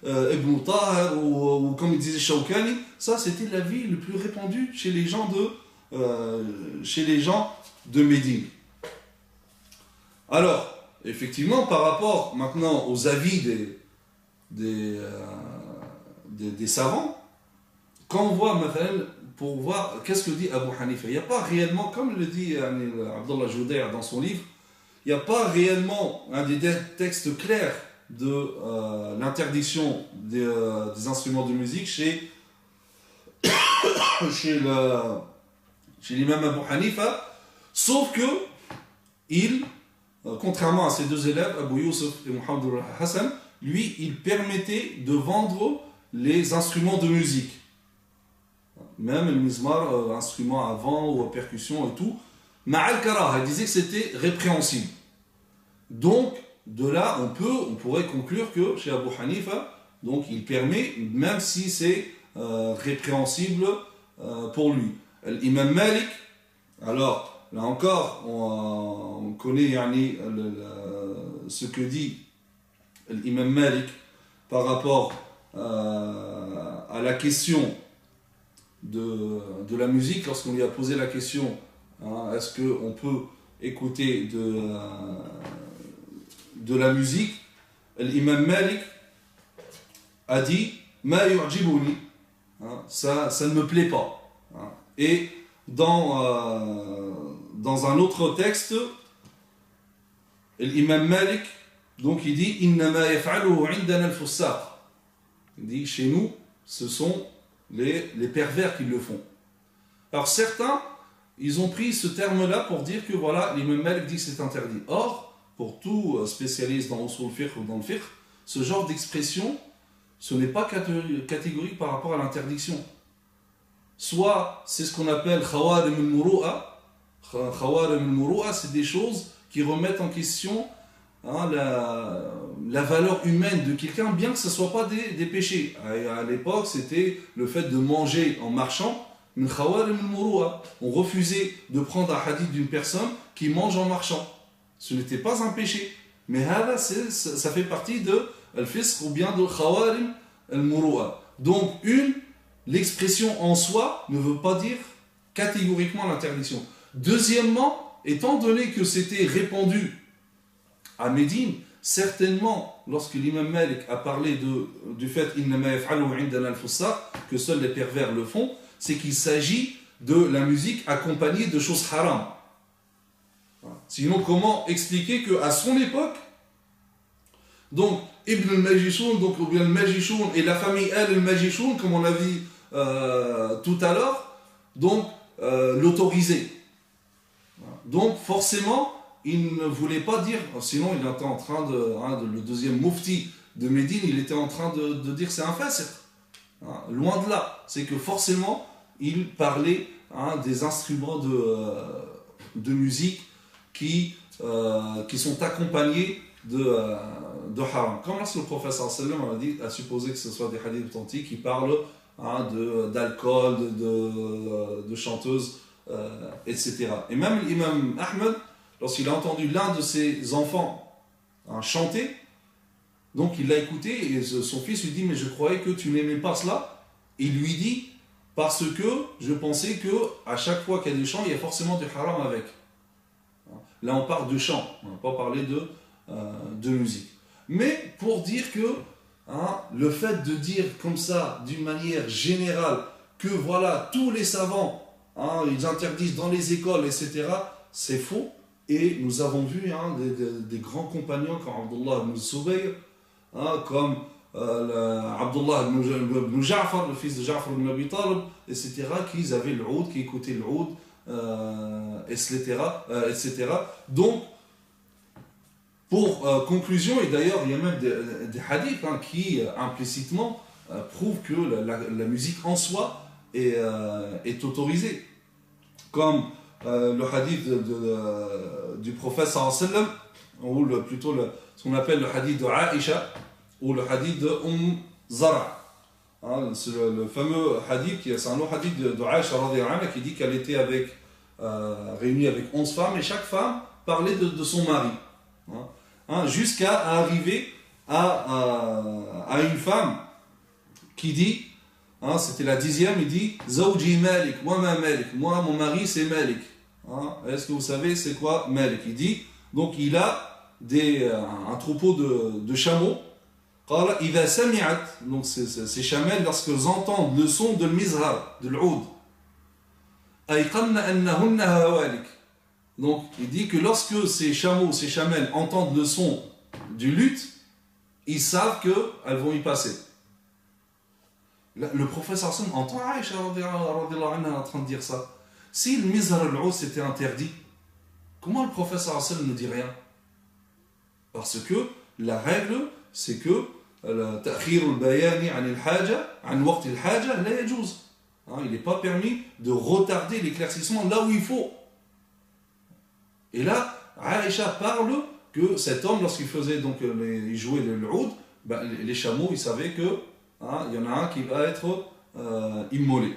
Ibn Tahir ou comme il disait Shawkani, ça c'était la vie le plus répandue chez les gens de Médine. Alors, effectivement, par rapport maintenant aux avis des savants, quand on voit, pour voir qu'est-ce que dit Abu Hanifa, il n'y a pas réellement, comme le dit Abdullah Joudair dans son livre, il n'y a pas réellement des textes clairs de l'interdiction des instruments de musique chez l'imam Abu Hanifa, sauf que contrairement à ses deux élèves, Abu Yusuf et Muhammad al-Hassan, lui, il permettait de vendre les instruments de musique. Même le mizmar, instrument à vent ou à percussion et tout, ma'al karaha, il disait que c'était répréhensible. Donc, de là, on pourrait conclure que chez Abu Hanifa, donc il permet, même si c'est répréhensible pour lui. L'imam Malik, alors, là encore, on connaît ce que dit l'imam Malik par rapport à la question de la musique, lorsqu'on lui a posé la question, est-ce qu'on peut écouter de la musique, l'imam Malik a dit ma yu'jibuni, ça ne me plaît pas. Et dans un autre texte, l'imam Malik, donc il dit innama yaf'aluhu 'indana al-fussaq, il dit chez nous ce sont les pervers qui le font. Alors certains, ils ont pris ce terme-là pour dire que voilà, l'imam Malik dit que c'est interdit. Or, pour tout spécialiste dans usul fiqh ou dans le fiqh, ce genre d'expression, ce n'est pas catégorique par rapport à l'interdiction. Soit c'est ce qu'on appelle khawarim al-muru'a. Khawarim al-muru'a, c'est des choses qui remettent en question la valeur humaine de quelqu'un, bien que ce ne soit pas des péchés. À l'époque, c'était le fait de manger en marchant. On refusait de prendre un hadith d'une personne qui mange en marchant. Ce n'était pas un péché. Mais ça fait partie de al-fisq ou bien de khawarim al-muru'a. Donc, l'expression en soi ne veut pas dire catégoriquement l'interdiction. Deuxièmement, étant donné que c'était répandu à Médine, certainement, lorsque l'imam Malik a parlé du fait que seuls les pervers le font, c'est qu'il s'agit de la musique accompagnée de choses haram. Sinon, comment expliquer qu'à son époque, donc Ibn al-Majishun, donc ou bien al-Majishun et la famille al-Majishun, comme on l'a vu tout à l'heure, donc l'autorisaient. Donc forcément, il ne voulait pas dire, sinon il était en train le deuxième mufti de Médine, il était en train de dire c'est un fasiq. Loin de là, c'est que forcément, il parlait des instruments de musique qui sont accompagnés de haram. Comme lorsque le professeur sallam a supposé que ce soit des hadiths authentiques qui parlent d'alcool, de chanteuses, etc. Et même l'imam Ahmed, lorsqu'il a entendu l'un de ses enfants chanter, donc il l'a écouté et son fils lui dit mais je croyais que tu n'aimais pas cela. Il lui dit parce que je pensais que à chaque fois qu'il y a des chants, il y a forcément du haram avec. Là on parle de chant, on n'a pas parlé de musique. Mais pour dire que le fait de dire comme ça d'une manière générale que voilà tous les savants ils interdisent dans les écoles, etc., c'est faux. Et nous avons vu des grands compagnons comme Abdullah ibn Zubayr, comme Abdullah ibn Ja'far, le fils de Ja'far ibn Abi Talib, etc., qui avaient le oud, qui écoutaient le oud, etc., etc. Donc, pour conclusion, et d'ailleurs il y a même des hadiths qui implicitement prouvent que la musique en soi est autorisée. Comme le hadith du prophète sallallahu alayhi wa sallam, ou plutôt ce qu'on appelle le hadith de Aïcha, ou le hadith de Zara. Hein, c'est le fameux hadith, c'est un autre hadith de Aïcha radhiyallahu anha qui dit qu'elle était réunie avec 11 femmes et chaque femme parlait de son mari. Hein, jusqu'à arriver à une femme qui dit, hein, c'était la 10e, il dit Zawji Malik, moi mon mari c'est Malik. Hein, est-ce que vous savez c'est quoi Malik? Il dit, donc il a un troupeau de chameaux. Donc ces chamelles, lorsqu'elles entendent le son de l'mizhar, de l'oud, donc il dit que lorsque ces chameaux, ces chamelles entendent le son du luth, ils savent qu'elles vont y passer. Le professeur Hassan entend Aïcha en train de dire ça. Si le mizhar al-oud c'était interdit, comment le professeur Hassan ne dit rien? Parce que la règle, c'est que تأخير البيان عن الحاجة عن وقت الحاجة لا يجوز. Il n'est pas permis de retarder l'éclaircissement là où il faut. Et là, Aïcha parle que cet homme, lorsqu'il faisait donc il jouait le oud, les chameaux, il savait que il y en a un qui va être immolé.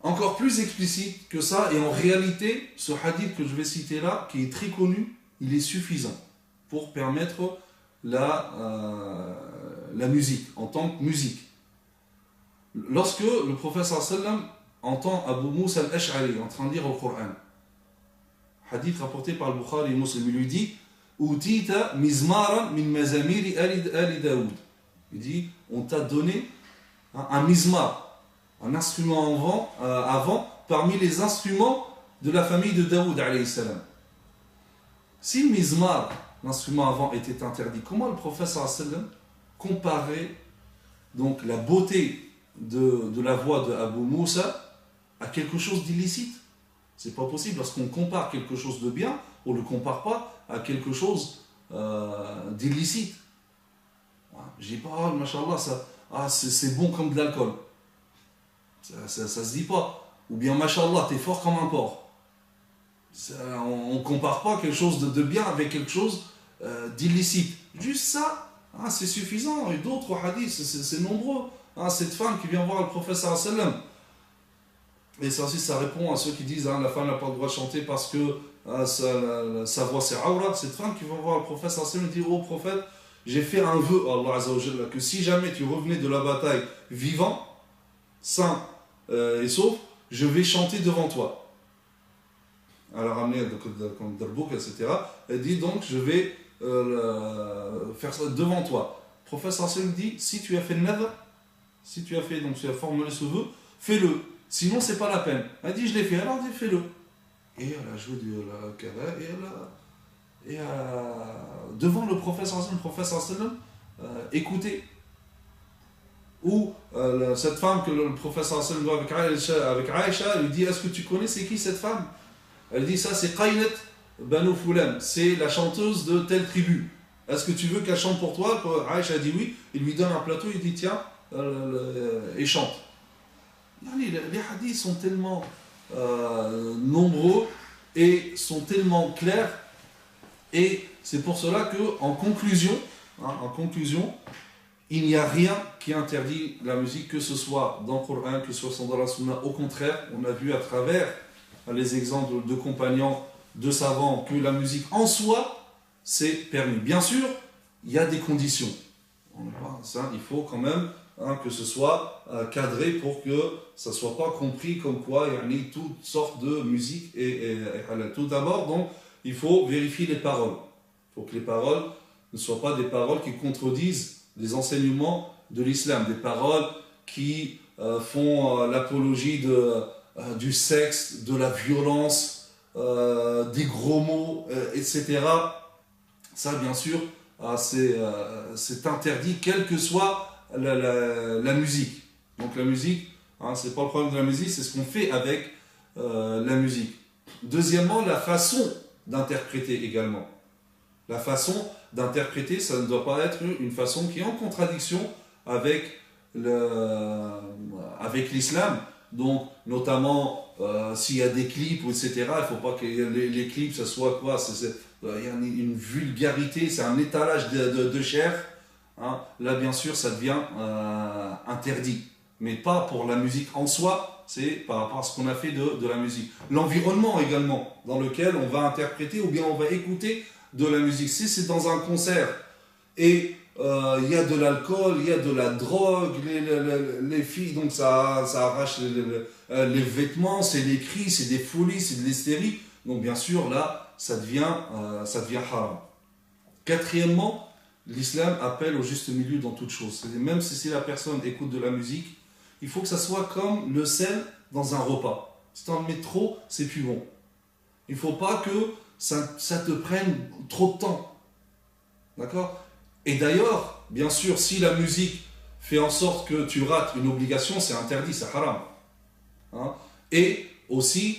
Encore plus explicite que ça, et en réalité, ce hadith que je vais citer là, qui est très connu, il est suffisant pour permettre la musique, en tant que musique. Lorsque le prophète sallam entend Abu Moussa al-Ash'ari en train de lire au Coran, hadith rapporté par le Bukhari et Muslim, il lui dit Utita mizmaran min mazamiri ali Daoud. Il dit, on t'a donné un mizmar, un instrument avant parmi les instruments de la famille de Daoud alayhi salam. Si le mizmar, l'instrument avant, était interdit, comment le prophète sallam comparait donc la beauté de la voix de Abu Moussa à quelque chose d'illicite? C'est pas possible. Lorsqu'on compare quelque chose de bien, on ne le compare pas à quelque chose d'illicite. Je dis pas, oh, machallah, c'est bon comme de l'alcool. Ça se dit pas. Ou bien, machallah, t'es fort comme un porc. On ne compare pas quelque chose de bien avec quelque chose d'illicite. Juste ça, c'est suffisant. Et d'autres hadiths, c'est nombreux. Cette femme qui vient voir le prophète sallam. Et ça aussi, ça répond à ceux qui disent la femme n'a pas le droit de chanter parce que sa voix c'est aura. Cette femme qui va voir le prophète sallam dit, oh prophète, j'ai fait un vœu à Allah Azza wa Jalla que si jamais tu revenais de la bataille vivant, sain et sauf, je vais chanter devant toi. Elle a ramené comme Darbouk, etc. Elle dit donc je vais faire ça devant toi. Le prophète sallam dit, si tu as fait le nadr, si tu as fait, donc tu as formulé ce vœu, fais-le. Sinon, c'est pas la peine. Elle dit, je l'ai fait, alors dit, fais-le. Et elle a joué la kara, et devant le professeur sallam, écoutez. Ou cette femme que le professeur sallam doit avec Aïcha, lui dit, est-ce que tu connais, c'est qui cette femme? Elle dit, ça c'est Qaynat Banu Fulan, c'est la chanteuse de telle tribu. Est-ce que tu veux qu'elle chante pour toi? Aïcha dit oui, il lui donne un plateau, il dit, tiens, et chante. Les hadiths sont tellement nombreux et sont tellement clairs, et c'est pour cela qu'en conclusion, il n'y a rien qui interdit la musique, que ce soit dans le Coran, que ce soit dans la Sunna. Au contraire, on a vu à travers les exemples de compagnons, de savants, que la musique en soi, c'est permis. Bien sûr, il y a des conditions. Il faut quand même que ce soit cadré pour que ça ne soit pas compris comme quoi il y a toutes sortes de musique. Et tout d'abord, donc, il faut vérifier les paroles. Il faut que les paroles ne soient pas des paroles qui contredisent les enseignements de l'islam, des paroles qui font l'apologie du sexe, de la violence, des gros mots, etc. Ça, bien sûr, c'est interdit, quelle que soit la musique. Donc la musique, c'est pas le problème de la musique, c'est ce qu'on fait avec la musique. Deuxièmement, la façon d'interpréter également. La façon d'interpréter, ça ne doit pas être une façon qui est en contradiction avec l'islam. Donc, notamment s'il y a des clips, etc., il ne faut pas que les clips, ça soit quoi, il y a une vulgarité, c'est un étalage de chair. Hein. Là, bien sûr, ça devient interdit. Mais pas pour la musique en soi, c'est par rapport à ce qu'on a fait de la musique. L'environnement également, dans lequel on va interpréter ou bien on va écouter de la musique. Si c'est dans un concert et il y a de l'alcool, il y a de la drogue, les filles, donc ça arrache les vêtements, c'est des cris, c'est des folies, c'est de l'hystérie. Donc bien sûr, là, ça devient haram. Quatrièmement, l'islam appelle au juste milieu dans toute chose. Même si la personne écoute de la musique, il faut que ça soit comme le sel dans un repas. Si tu en mets trop, c'est plus bon. Il ne faut pas que ça te prenne trop de temps. D'accord ? Et d'ailleurs, bien sûr, si la musique fait en sorte que tu rates une obligation, c'est interdit, c'est haram. Hein? Et aussi,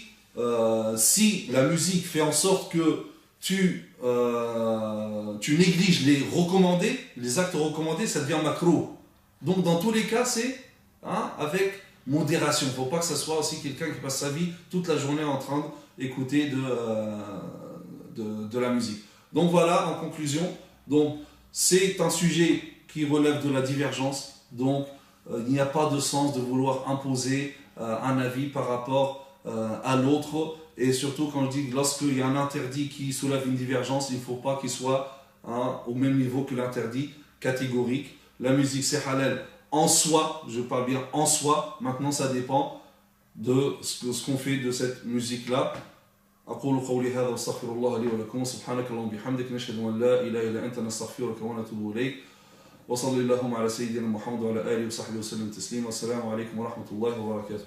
si la musique fait en sorte que tu négliges les recommandés, les actes recommandés, ça devient makrouh. Donc dans tous les cas, c'est avec modération. Il ne faut pas que ce soit aussi quelqu'un qui passe sa vie toute la journée en train d'écouter de la musique. Donc voilà, en conclusion, donc, c'est un sujet qui relève de la divergence. Donc il n'y a pas de sens de vouloir imposer un avis par rapport à l'autre. Et surtout, quand je dis lorsqu'il y a un interdit qui soulève une divergence, il ne faut pas qu'il soit au même niveau que l'interdit catégorique. La musique, c'est halal en soi, je parle bien en soi. Maintenant, ça dépend de ce qu'on fait de cette musique-là. أقول قولي هذا واستغفر الله لي ولكم سبحانك اللهم وبحمدك نشهد أن لا إله إلا أنت نستغفرك ونتوب إليك وصلى اللهم على سيدنا محمد وعلى آله وصحبه وسلم تسليما والسلام عليكم ورحمة الله وبركاته